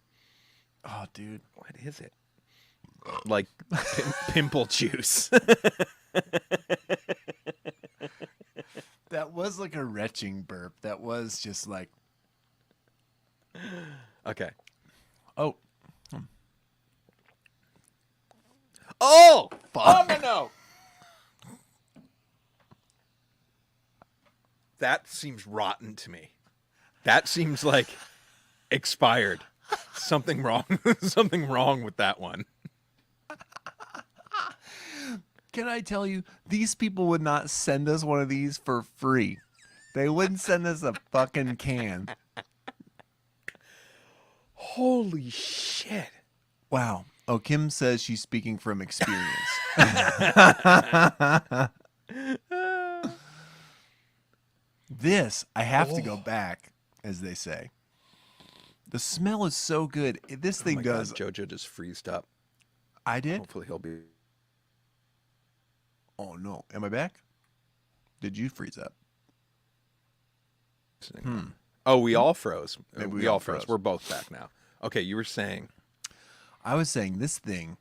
oh, dude, what is it? Like pimple juice. That was like a retching burp. That was just like. Okay. Oh. Oh! Fuck. Oh, no. That seems rotten to me. That seems like expired. Something wrong. Something wrong with that one. Can I tell you, these people would not send us one of these for free. They wouldn't send us a fucking can. Holy shit. Wow. Oh, Kim says she's speaking from experience. This, I have to go back, as they say. The smell is so good. This thing does. God, JoJo just freezed up. I did? Hopefully he'll be. Oh, no. Am I back? Did you freeze up? Oh, we all froze. Maybe we all froze. We're both back now. Okay, you were saying. I was saying this thing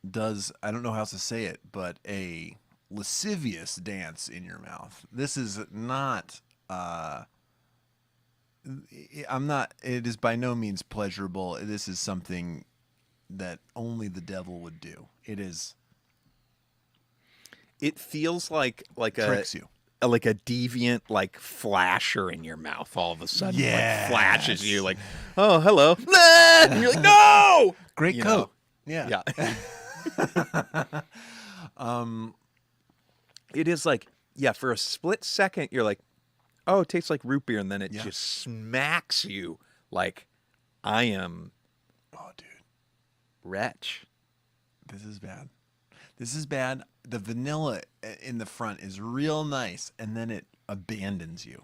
does, I don't know how else to say it, but a lascivious dance in your mouth. This is not, it is by no means pleasurable. This is something that only the devil would do. It feels like tricks you. Like a deviant like flasher in your mouth all of a sudden. Yes. Like flashes you like, oh, hello. And you're like, no! Great coat. Yeah. It is like, for a split second, you're like, oh, it tastes like root beer. And then it just smacks you like, I am. Oh, dude. Wretch. This is bad. This is bad. The vanilla in the front is real nice, and then it abandons you.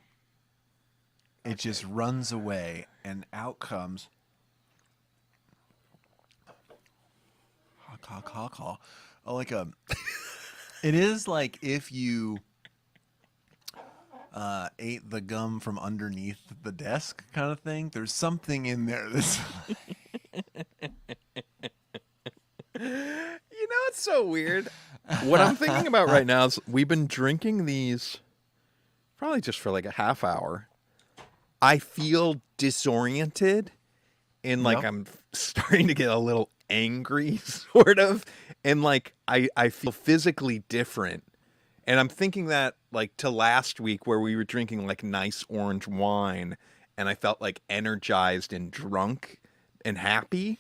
It just runs away, and out comes. Oh, like a. It is like if you ate the gum from underneath the desk, kind of thing. There's something in there that's. You know, it's so weird. What I'm thinking about right now is we've been drinking these probably just for like a half hour. I feel disoriented and like I'm starting to get a little angry, sort of. And like I feel physically different. And I'm thinking that like to last week where we were drinking like nice orange wine and I felt like energized and drunk and happy.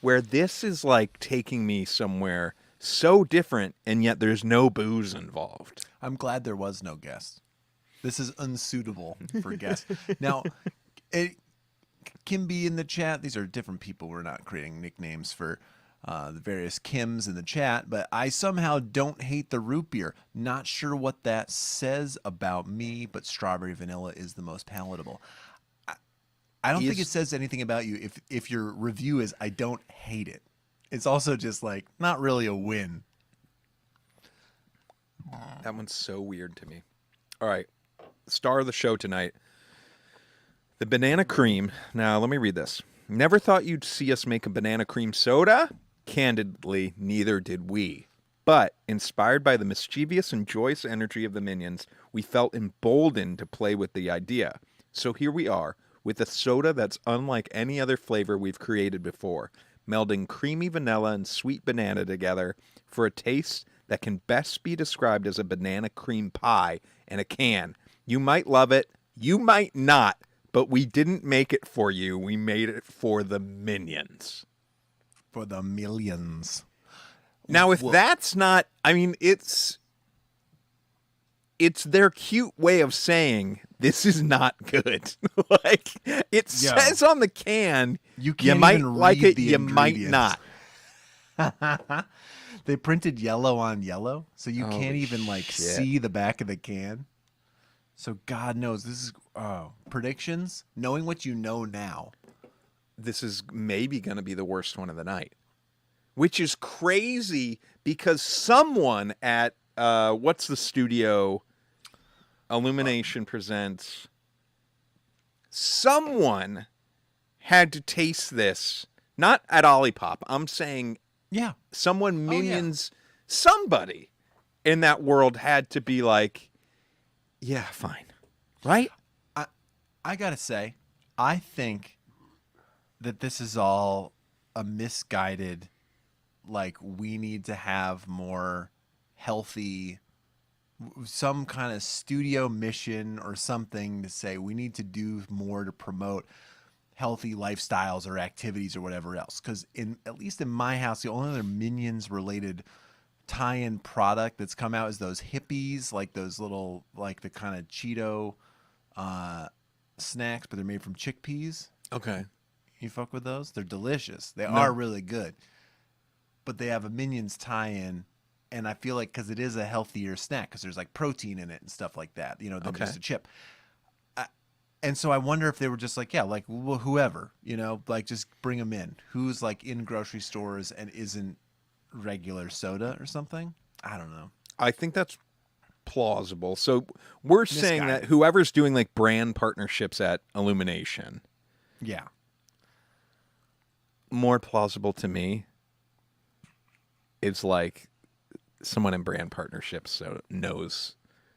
Where this is like taking me somewhere so different, and yet there's no booze involved. I'm glad there was no guest. This is unsuitable for guests. Now, it can be in the chat. These are different people. We're not creating nicknames for the various Kims in the chat, but I somehow don't hate the root beer. Not sure what that says about me, but strawberry vanilla is the most palatable. I don't think it says anything about you if your review is I don't hate it. It's also just like not really a win. That one's so weird to me. All right. Star of the show tonight. The banana cream. Now, let me read this. Never thought you'd see us make a banana cream soda? Candidly, neither did we. But, inspired by the mischievous and joyous energy of the Minions, we felt emboldened to play with the idea. So here we are, with a soda that's unlike any other flavor we've created before, melding creamy vanilla and sweet banana together for a taste that can best be described as a banana cream pie in a can. You might love it, you might not, but we didn't make it for you. We made it for the Minions. For the millions. Now, if that's not, I mean, it's their cute way of saying this is not good. Like it says on the can, you might even like read it, you might not. They printed yellow on yellow, so you can't even like see the back of the can. So God knows this is predictions. Knowing what you know now, this is maybe going to be the worst one of the night, which is crazy because someone at what's the studio? Illumination Presents. Someone had to taste this, not at Olipop. I'm saying, Yeah. someone Minions, somebody in that world had to be like, yeah, fine, right? I gotta say, I think that this is all a misguided, like, we need to have more healthy, some kind of studio mission or something to say we need to do more to promote healthy lifestyles or activities or whatever else. Because at least in my house, the only other Minions related tie-in product that's come out is those hippies, like those little, like the kind of Cheeto snacks, but they're made from chickpeas. Okay. You fuck with those? They're delicious. They are really good. But they have a Minions tie-in, and I feel like because it is a healthier snack, because there's like protein in it and stuff like that, you know, than just a chip. And so I wonder if they were just like, yeah, like whoever, you know, like just bring them in. Who's like in grocery stores and isn't regular soda or something? I don't know. I think that's plausible. So we're saying that whoever's doing like brand partnerships at Illumination, Yeah. more plausible to me is like someone in brand partnerships so knows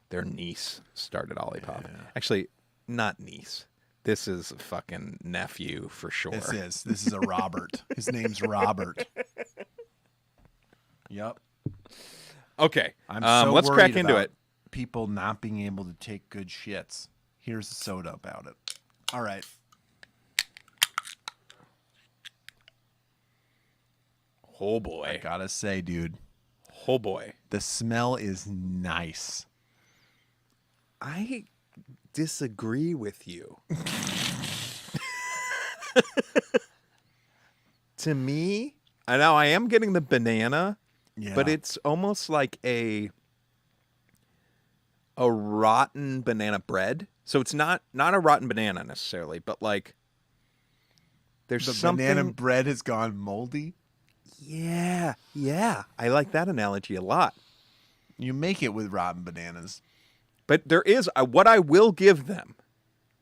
their niece started Olipop. Yeah. Actually, not niece. This is a fucking nephew for sure. This is a Robert. His name's Robert. Yep. Okay. I'm so let's worried crack into about it. people not being able to take good shits. Here's the soda about it. All right. Oh boy. I gotta say, dude, Oh boy. the smell is nice. I disagree with you. To me, I know I am getting the banana, Yeah. but it's almost like a rotten banana bread. So it's not a rotten banana necessarily, but like there's the something. banana bread has gone moldy. Yeah. I like that analogy a lot. You make it with rotten bananas. But there is what I will give them.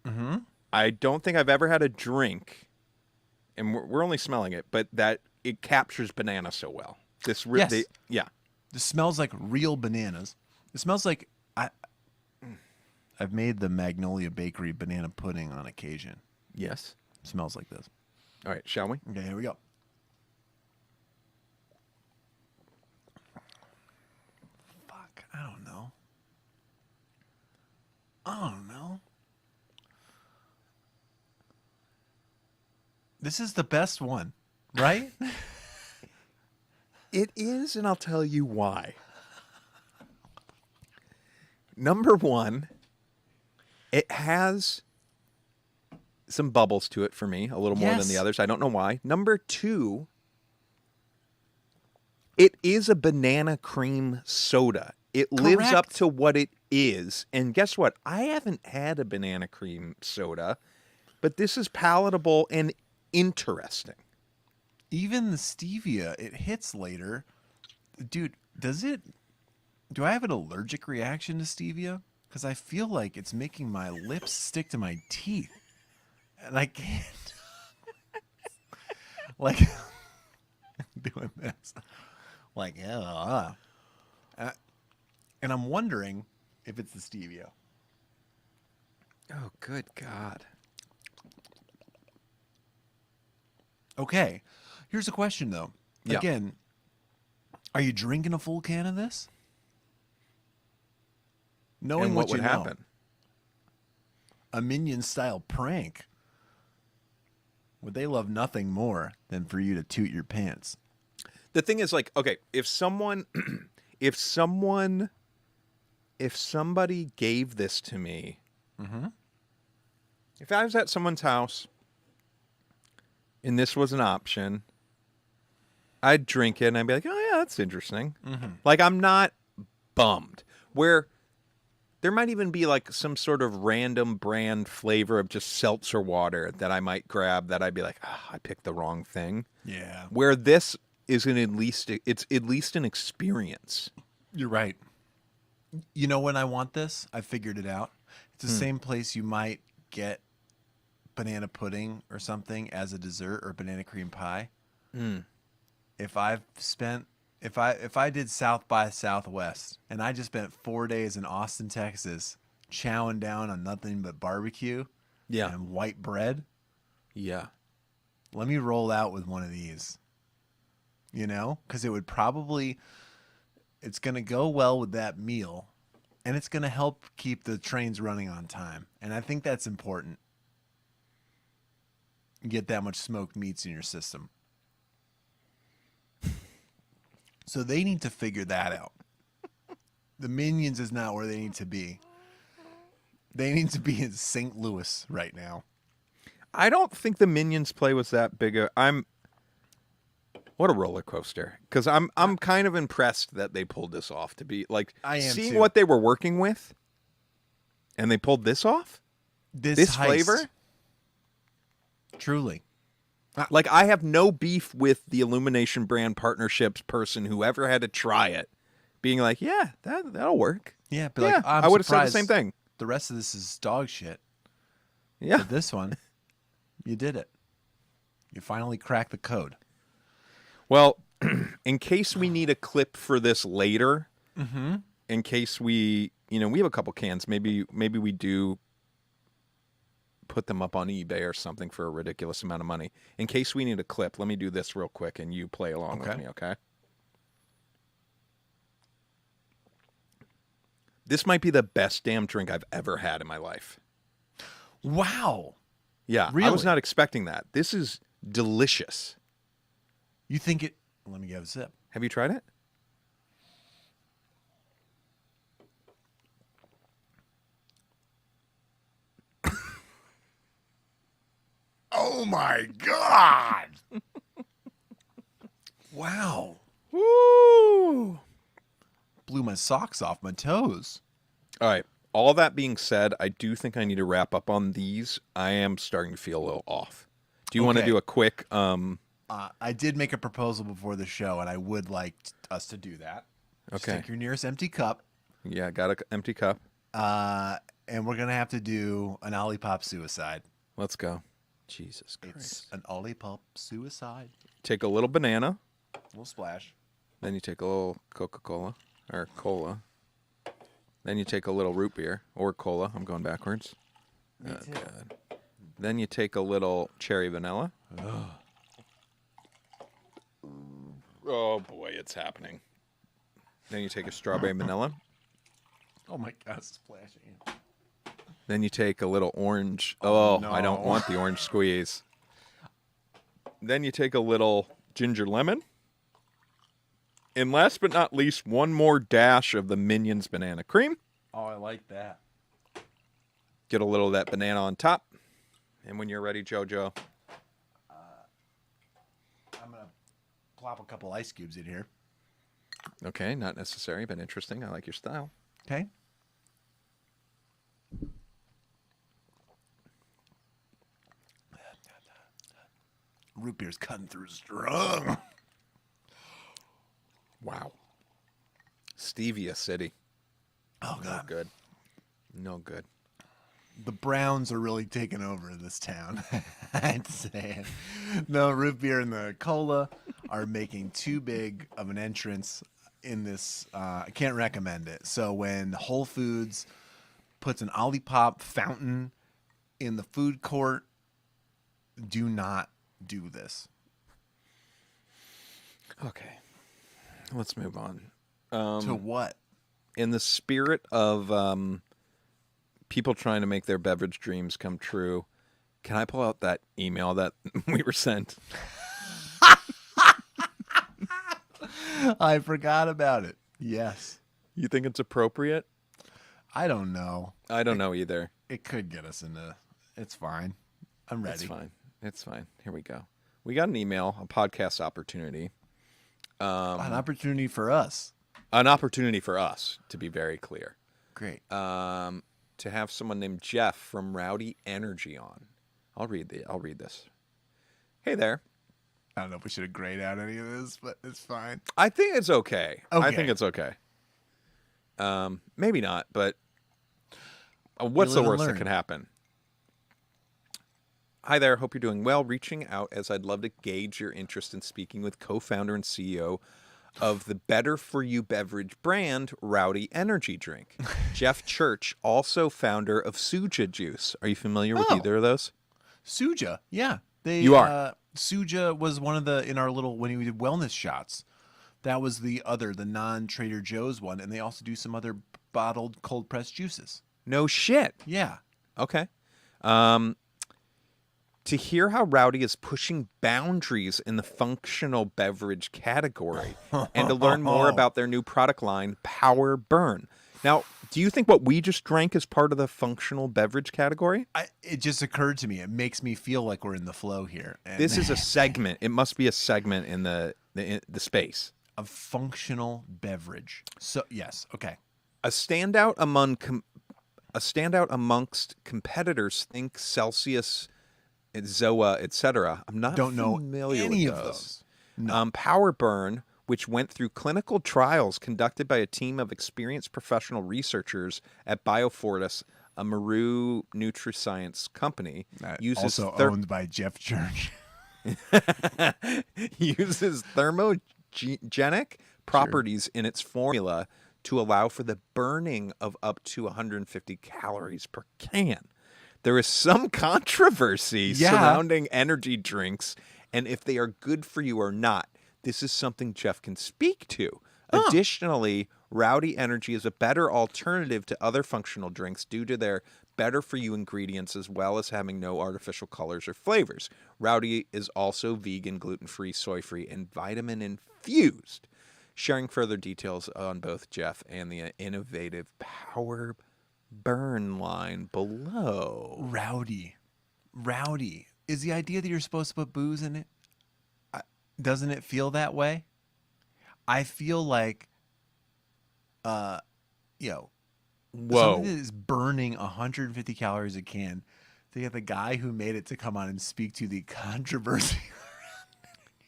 Mm-hmm. I don't think I've ever had a drink, and we're only smelling it, but that it captures banana so well. Yes. Yeah. This smells like real bananas. It smells like I've made the Magnolia Bakery banana pudding on occasion. Yes. It smells like this. All right, shall we? Okay, here we go. Fuck, I don't know. This is the best one, right? It is, and I'll tell you why. Number one, it has some bubbles to it for me, a little more than the Yes. others. I don't know why. Number two, it is a banana cream soda. It lives up Correct. to what it is. And guess what? I haven't had a banana cream soda, but this is palatable and interesting. Even the stevia, it hits later. Dude, do I have an allergic reaction to stevia? Because I feel like it's making my lips stick to my teeth. And I can't. Like, doing this. Like, yeah. And I'm wondering if it's the stevia. Oh, good God. Okay. Here's a question, though. Yeah. Again, are you drinking a full can of this? Knowing And what would you know. happen? A Minion-style prank. Would they love nothing more than for you to toot your pants? The thing is, like, okay, if somebody gave this to me, if I was at someone's house and this was an option, I'd drink it and I'd be like, oh yeah, that's interesting. Like, I'm not bummed. Where There might even be like some sort of random brand flavor of just seltzer water that I might grab that I'd be like, I picked the wrong thing. Yeah. Where this is it's at least an experience. You're right. You know when I want this? I figured it out. It's the same place you might get banana pudding or something as a dessert or banana cream pie. If I did South by Southwest and I just spent 4 days in Austin, Texas, chowing down on nothing but barbecue and white bread, let me roll out with one of these. You know, because it would probably, it's going to go well with that meal, and it's going to help keep the trains running on time. And I think that's important. You get that much smoked meats in your system. So they need to figure that out. The Minions is not where they need to be. They need to be in St. Louis right now. I don't think the Minions play was that big. What a roller coaster! Because I'm kind of impressed that they pulled this off. To be like seeing too. what they were working with, and they pulled this off. This heist. flavor, truly. Like I have no beef with the Illumination brand partnerships person who ever had to try it, being like, yeah, that'll work. Yeah, but like, I would have said the same thing. The rest of this is dog shit. Yeah, but this one, you did it. You finally cracked the code. Well, in case we need a clip for this later, in case we have a couple cans, maybe we do put them up on eBay or something for a ridiculous amount of money. In case we need a clip, let me do this real quick and you play along with me, okay? This might be the best damn drink I've ever had in my life. Wow. Yeah, really? I was not expecting that. This is delicious. You think it... Let me give a sip. Have you tried it? Oh my God! Wow. Woo! Blew my socks off my toes. All right. All that being said, I do think I need to wrap up on these. I am starting to feel a little off. Do you want to do a quick... I did make a proposal before the show, and I would like us to do that. Just take your nearest empty cup. Yeah, got an empty cup. And we're going to have to do an OLIPOP suicide. Let's go. Jesus Christ. It's an OLIPOP suicide. Take a little banana. A little splash. Then you take a little Coca-Cola or cola. Then you take a little root beer or cola. I'm going backwards. Me too. God. Then you take a little cherry vanilla. Oh boy, it's happening. Then you take a strawberry vanilla. Oh my God, it's splashing. Then you take a little orange. Oh, I don't want the orange squeeze. Then you take a little ginger lemon. And last but not least, one more dash of the Minions banana cream. Oh, I like that. Get a little of that banana on top. And when you're ready, JoJo. I'm going to plop a couple ice cubes in here. Okay, not necessary, but interesting. I like your style. Okay. Root beer's cutting through strong. Wow. Stevia City. Oh, God. No good. No good. The Browns are really taking over in this town. I'd say. No, root beer and the cola are making too big of an entrance in this. I can't recommend it. So when Whole Foods puts an OLIPOP fountain in the food court, do not do this. Okay. Let's move on. To what? In the spirit of people trying to make their beverage dreams come true, can I pull out that email that we were sent? I forgot about it. Yes. You think it's appropriate? I don't know. I don't know either. It could get us into... It's fine. I'm ready. It's fine. It's fine. Here we go. We got an email, a podcast opportunity. An opportunity for us. An opportunity for us, to be very clear. Great. To have someone named Jeff from Rowdy Energy on. I'll read this. Hey there. I don't know if we should have grayed out any of this, but it's fine. I think it's okay. I Okay. think it's okay. Maybe not, but what's the live and worst that learn. can happen? Hi there. Hope you're doing well. Reaching out as I'd love to gauge your interest in speaking with co-founder and CEO of the Better For You beverage brand, Rowdy Energy Drink. Jeff Church, also founder of Suja Juice. Are you familiar with Oh. either of those? Suja, yeah. You are. Suja was one of the, in our little, when we did wellness shots, that was the non-Trader Joe's one. And they also do some other bottled cold pressed juices. No shit. Yeah. Okay. To hear how Rowdy is pushing boundaries in the functional beverage category and to learn more about their new product line, Power Burn. Now, do you think what we just drank is part of the functional beverage category? It just occurred to me. It makes me feel like we're in the flow here. And This is a segment. It must be a segment in the space. a functional beverage. So, yes. Okay. A standout amongst competitors, think Celsius, Zoa, etc. I'm not Don't know familiar any with of those. No. Power Burn, which went through clinical trials conducted by a team of experienced professional researchers at Biofortis, a Maru Nutriscience company, uses also owned by Jeff Church. uses thermogenic properties in its formula to allow for the burning of up to 150 calories per can. There is some controversy surrounding energy drinks and if they are good for you or not. This is something Jeff can speak to. Additionally, Rowdy Energy is a better alternative to other functional drinks due to their better-for-you ingredients as well as having no artificial colors or flavors. Rowdy is also vegan, gluten-free, soy-free, and vitamin-infused. Sharing further details on both Jeff and the innovative Power Burn line below. Rowdy. Is the idea that you're supposed to put booze in it? Doesn't it feel that way? I feel like, Whoa. something that is burning 150 calories a can. They got the guy who made it to come on and speak to the controversy.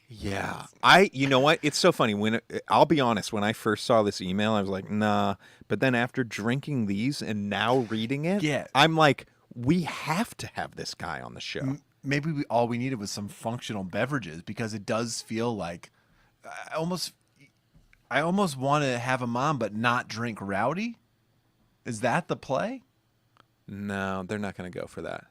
Yeah. You know what? It's so funny. I'll be honest, when I first saw this email, I was like, nah. But then after drinking these and now reading it, Yeah. I'm like, we have to have this guy on the show. Maybe all we needed was some functional beverages because it does feel like I almost want to have him on but not drink Rowdy. Is that the play? No, they're not going to go for that.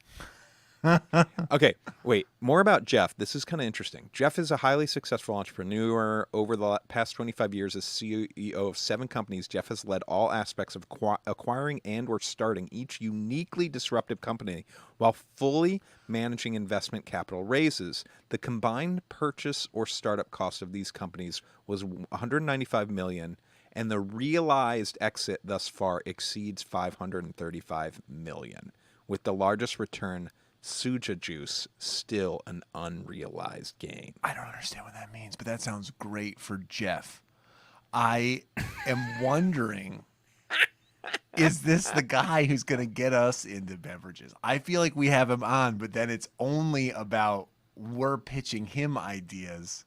Okay, wait. More about Jeff. This is kind of interesting. Jeff is a highly successful entrepreneur. Over the past 25 years as CEO of 7 companies, Jeff has led all aspects of acquiring and or starting each uniquely disruptive company while fully managing investment capital raises. The combined purchase or startup cost of these companies was $195 million, and the realized exit thus far exceeds $535 million, with the largest return Suja Juice still an unrealized gain. I don't understand what that means, but that sounds great for Jeff. I am wondering, is this the guy who's going to get us into beverages? I feel like we have him on, but then it's only about we're pitching him ideas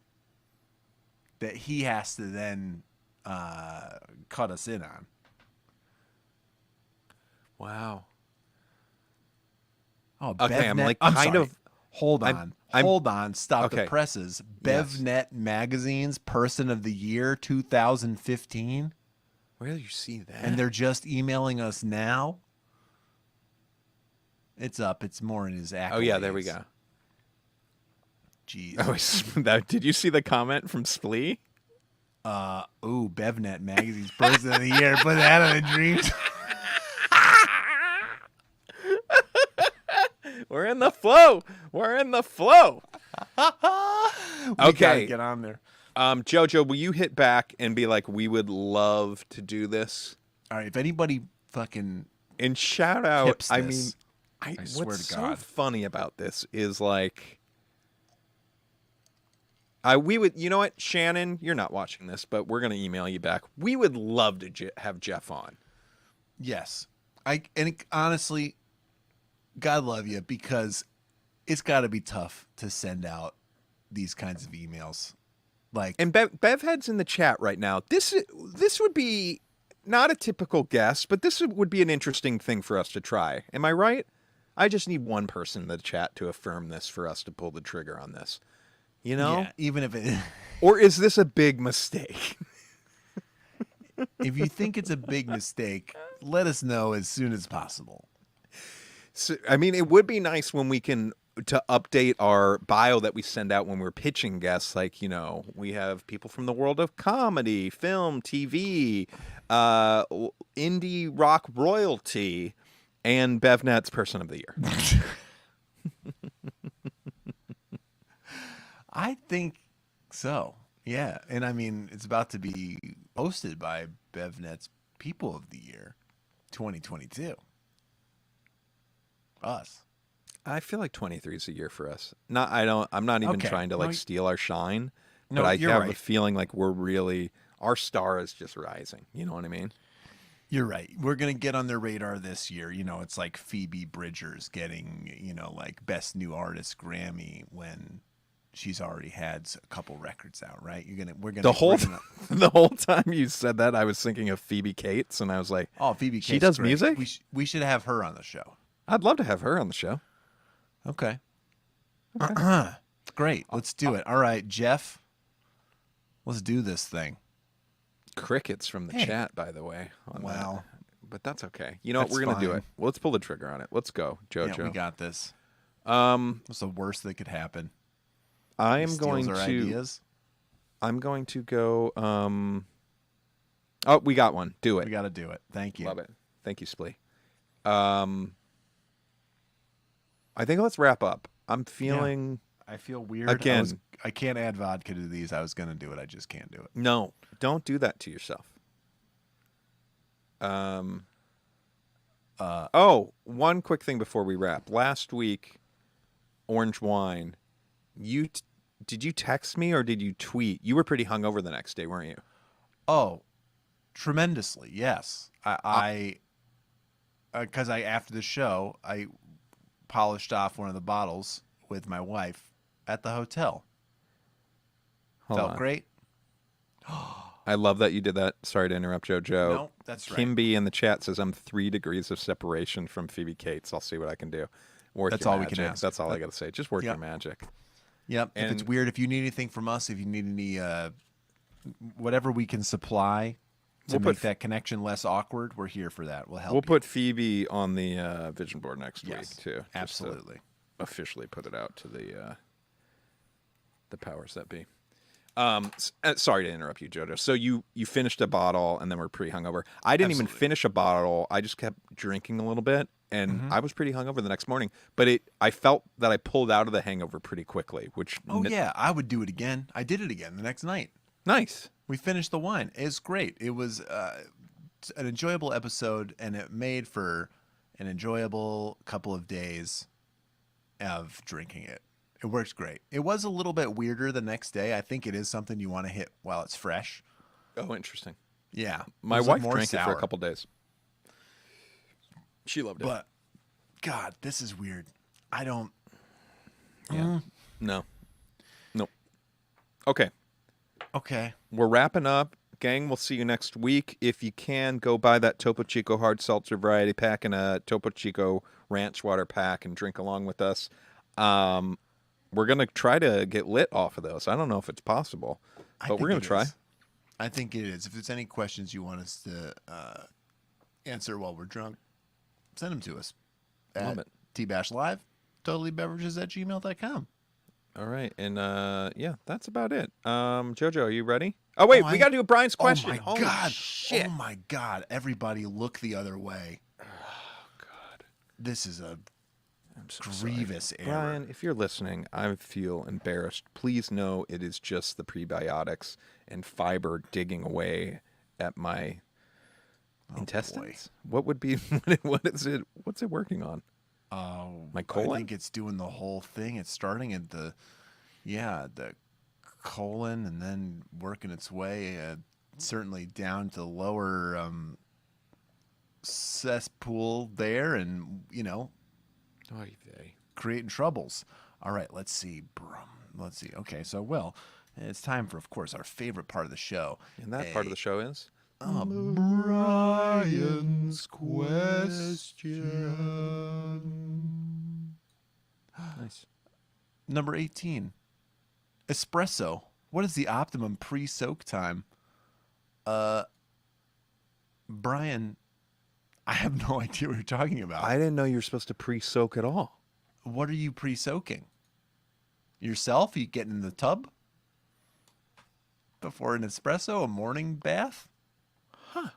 that he has to then cut us in on. Wow. Oh, Okay, I'm BevNet- like I'm kind sorry. of. Hold I'm- on. Hold on. Stop the okay. presses. Yes. BevNet Magazine's Person of the Year 2015. Where do you see that? And they're just emailing us now. It's up. It's more in his accolades. oh yeah, there we go. Jeez. Did you see the comment from Splee? BevNet Magazine's Person of the Year. Put that on the dreams. We're in the flow. We're in the flow. We Okay. gotta get on there. Jojo, will you hit back and be like, we would love to do this? All right. If anybody fucking And shout out, Tips I this. mean, I swear what's to so God. funny about this is like, we would, you know what, Shannon, you're not watching this, but we're going to email you back. We would love to have Jeff on. Yes. Honestly, God love you, because it's got to be tough to send out these kinds of emails. Like, And Bevhead's in the chat right now. This would be not a typical guess, but this would be an interesting thing for us to try. Am I right? I just need one person in the chat to affirm this for us to pull the trigger on this. You know? yeah, even if it, Or is this a big mistake? if you think it's a big mistake, let us know as soon as possible. So, I mean, it would be nice when we can to update our bio that we send out when we're pitching guests. Like, you know, we have people from the world of comedy, film, TV, indie rock royalty, and BevNet's Person of the Year. I think so. Yeah. And I mean, it's about to be hosted by BevNet's People of the Year 2022. Us. I feel like 23 is a year for us. I'm not even Okay. trying to like steal our shine, No, but I you're have right. a feeling like our star is just rising. You know what I mean? You're right. We're going to get on their radar this year. You know, it's like Phoebe Bridgers getting, you know, like Best New Artist Grammy when she's already had a couple records out, right? The whole time you said that, I was thinking of Phoebe Cates, and I was like, Oh, Phoebe Cates. she does great. music? We should have her on the show. I'd love to have her on the show. Okay. Great. Let's do it. All right, Jeff. Let's do this thing. Crickets from the Hey. chat, by the way. On Wow. that. But that's okay. You know what? That's We're going to do fine. it. Let's pull the trigger on it. Let's go, JoJo. Yeah, we got this. Um, What's the worst that could happen? I'm He going steals our to. ideas. I'm going to go. Oh, we got one. Do it. We got to do it. Thank you. Love it. Thank you, Splee. I think let's wrap up. I'm feeling. I feel weird. Again. I can't add vodka to these. I was going to do it. I just can't do it. No, don't do that to yourself. One quick thing before we wrap. Last week, Orange Wine, did you text me or did you tweet? You were pretty hungover the next day, weren't you? Oh, tremendously. Yes. Because after the show, I polished off one of the bottles with my wife at the hotel. Hold Felt on. great. I love that you did that. Sorry to interrupt, JoJo. No, that's right. Kimby in the chat says I'm 3 degrees of separation from Phoebe Cates. I'll see what I can do. Work That's your all we magic. can ask. That's all I got to say. Just work your Yep. magic. Yep. If it's And- weird, if you need anything from us, if you need any, whatever we can supply to We'll make put- that connection less awkward, we're here for that. We'll help. We'll you. put Phoebe on the vision board next Yes, week too. just to absolutely. officially put it out to the powers that be. Sorry to interrupt you, JoJo. So you finished a bottle and then we're pretty hungover. I didn't even Absolutely. finish a bottle. I just kept drinking a little bit, and Mm-hmm. I was pretty hungover the next morning. But I felt that I pulled out of the hangover pretty quickly, which Oh yeah, I would do it again. I did it again the next night. nice. We finished the wine. It's great. It was an enjoyable episode, and it made for an enjoyable couple of days of drinking it. It works great. It was a little bit weirder the next day. I think it is something you want to hit while it's fresh. Oh, interesting. Yeah. My It was wife more drank it for sour. a couple days. She loved it. But, God, this is weird. I don't. Yeah. No. Nope. Okay. Okay. We're wrapping up. Gang, we'll see you next week. If you can, go buy that Topo Chico hard seltzer variety pack and a Topo Chico ranch water pack and drink along with us. We're going to try to get lit off of those. I don't know if it's possible, but we're going to try. I think it is. If there's any questions you want us to answer while we're drunk, send them to us. Love it. tbashlive, totallybeverages@gmail.com. All right. And yeah, that's about it. JoJo, are you ready? Oh, wait, we got to do Brian's question. Oh, my Holy God. shit. Oh, my God. Everybody look the other way. Oh, God. This is a I'm so sorry. grievous error. Brian, if you're listening, I feel embarrassed. Please know it is just the prebiotics and fiber digging away at my intestines. What would be? What is it? What's it working on? My colon? I think it's doing the whole thing. It's starting at the colon and then working its way certainly down to the lower cesspool there, and Oy vey. creating troubles. All right, let's see. Let's see. Okay, so it's time for, of course, our favorite part of the show. And that part of the show is Brian's question. nice. Number 18. Espresso. What is the optimum pre-soak time? Brian, I have no idea what you're talking about. I didn't know you were supposed to pre-soak at all. What are you pre-soaking? Yourself? You getting in the tub? Before an espresso, a morning bath? Hold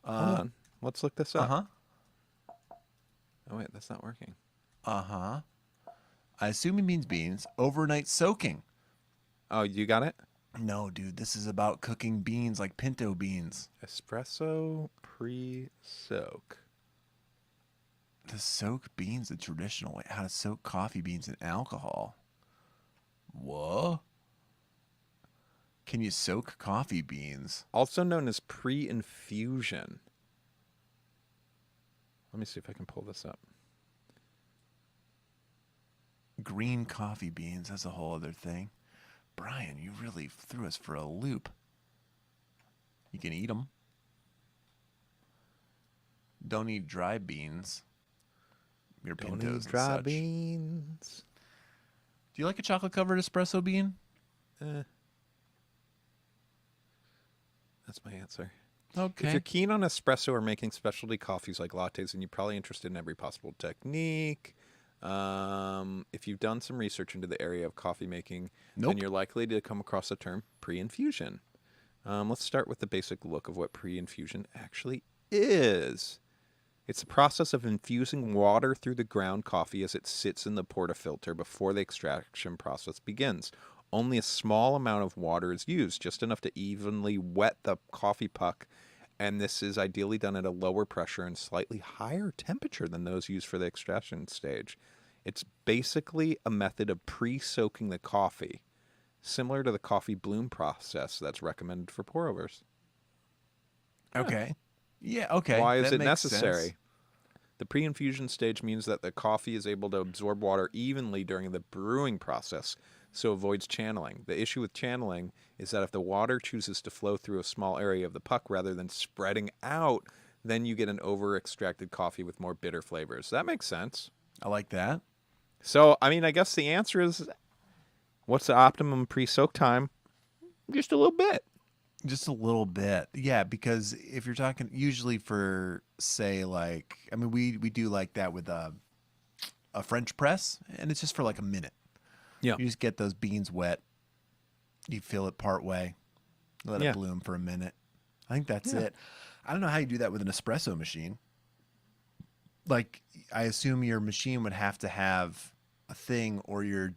on. Let's look this up. Uh-huh. Oh, wait, that's not working. Uh-huh. I assume he means beans. Overnight soaking. Oh, you got it? No, dude, this is about cooking beans like pinto beans. Espresso pre-soak. To soak beans the traditional way. How to soak coffee beans in alcohol. What? Can you soak coffee beans? Also known as pre-infusion. Let me see if I can pull this up. Green coffee beans, that's a whole other thing. Brian, you really threw us for a loop. You can eat them. Don't eat dry beans. Your Don't pintos eat and dry such. beans. Do you like a chocolate-covered espresso bean? That's my answer. Okay. If you're keen on espresso or making specialty coffees like lattes, then you're probably interested in every possible technique. If you've done some research into the area of coffee making, then you're likely to come across the term pre-infusion. Let's start with the basic look of what pre-infusion actually is. It's the process of infusing water through the ground coffee as it sits in the portafilter before the extraction process begins. Only a small amount of water is used, just enough to evenly wet the coffee puck, and this is ideally done at a lower pressure and slightly higher temperature than those used for the extraction stage. It's basically a method of pre-soaking the coffee, similar to the coffee bloom process that's recommended for pour-overs. Okay. Yeah, okay. Why is that it makes necessary? sense. The pre-infusion stage means that the coffee is able to absorb water evenly during the brewing process, so avoids channeling. The issue with channeling is that if the water chooses to flow through a small area of the puck rather than spreading out, then you get an over-extracted coffee with more bitter flavors. That makes sense. I like that. So, I mean, I guess the answer is, what's the optimum pre-soak time? Just a little bit. Just a little bit. Yeah, because if you're talking usually for, say, like, I mean, we do like that with a French press, and it's just for like a minute. Yeah. You just get those beans wet. You fill it part way. Let it bloom for a minute. I think that's it. I don't know how you do that with an espresso machine. Like, I assume your machine would have to have a thing, or you're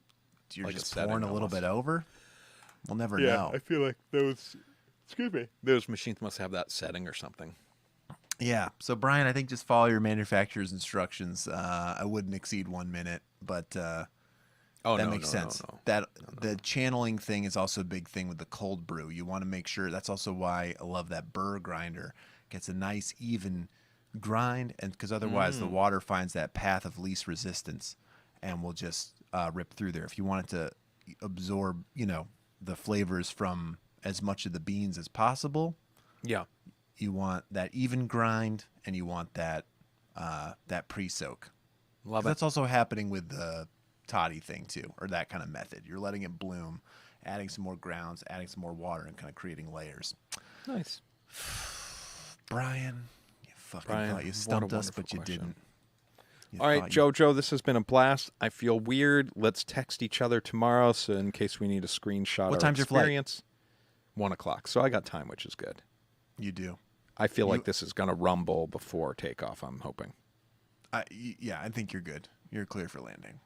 Like just a setting pouring a little almost. bit over. We'll never know. I feel like those machines must have that setting or something. Yeah. So, Brian, I think just follow your manufacturer's instructions. I wouldn't exceed 1 minute, but that makes sense. The channeling thing is also a big thing with the cold brew. You want to make sure. That's also why I love that burr grinder. Gets a nice, even grind, and because otherwise the water finds that path of least resistance and will just rip through there. If you want it to absorb, the flavors from as much of the beans as possible, you want that even grind, and you want that pre-soak. Love it. That's also happening with the toddy thing too, or that kind of method. You're letting it bloom, adding some more grounds, adding some more water, and kind of creating layers. Nice. Brian, you fucking thought you stumped us, but you didn't. All right, JoJo, this has been a blast. I feel weird. Let's text each other tomorrow, so in case we need a screenshot What of time's your flight? experience. 1 o'clock. So I got time, which is good. You do. I feel like this is going to rumble before takeoff, I'm hoping. Yeah, I think you're good. You're clear for landing.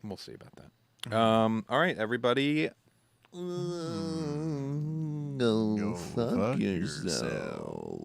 We'll see about that. All right, everybody. Go fuck yourself.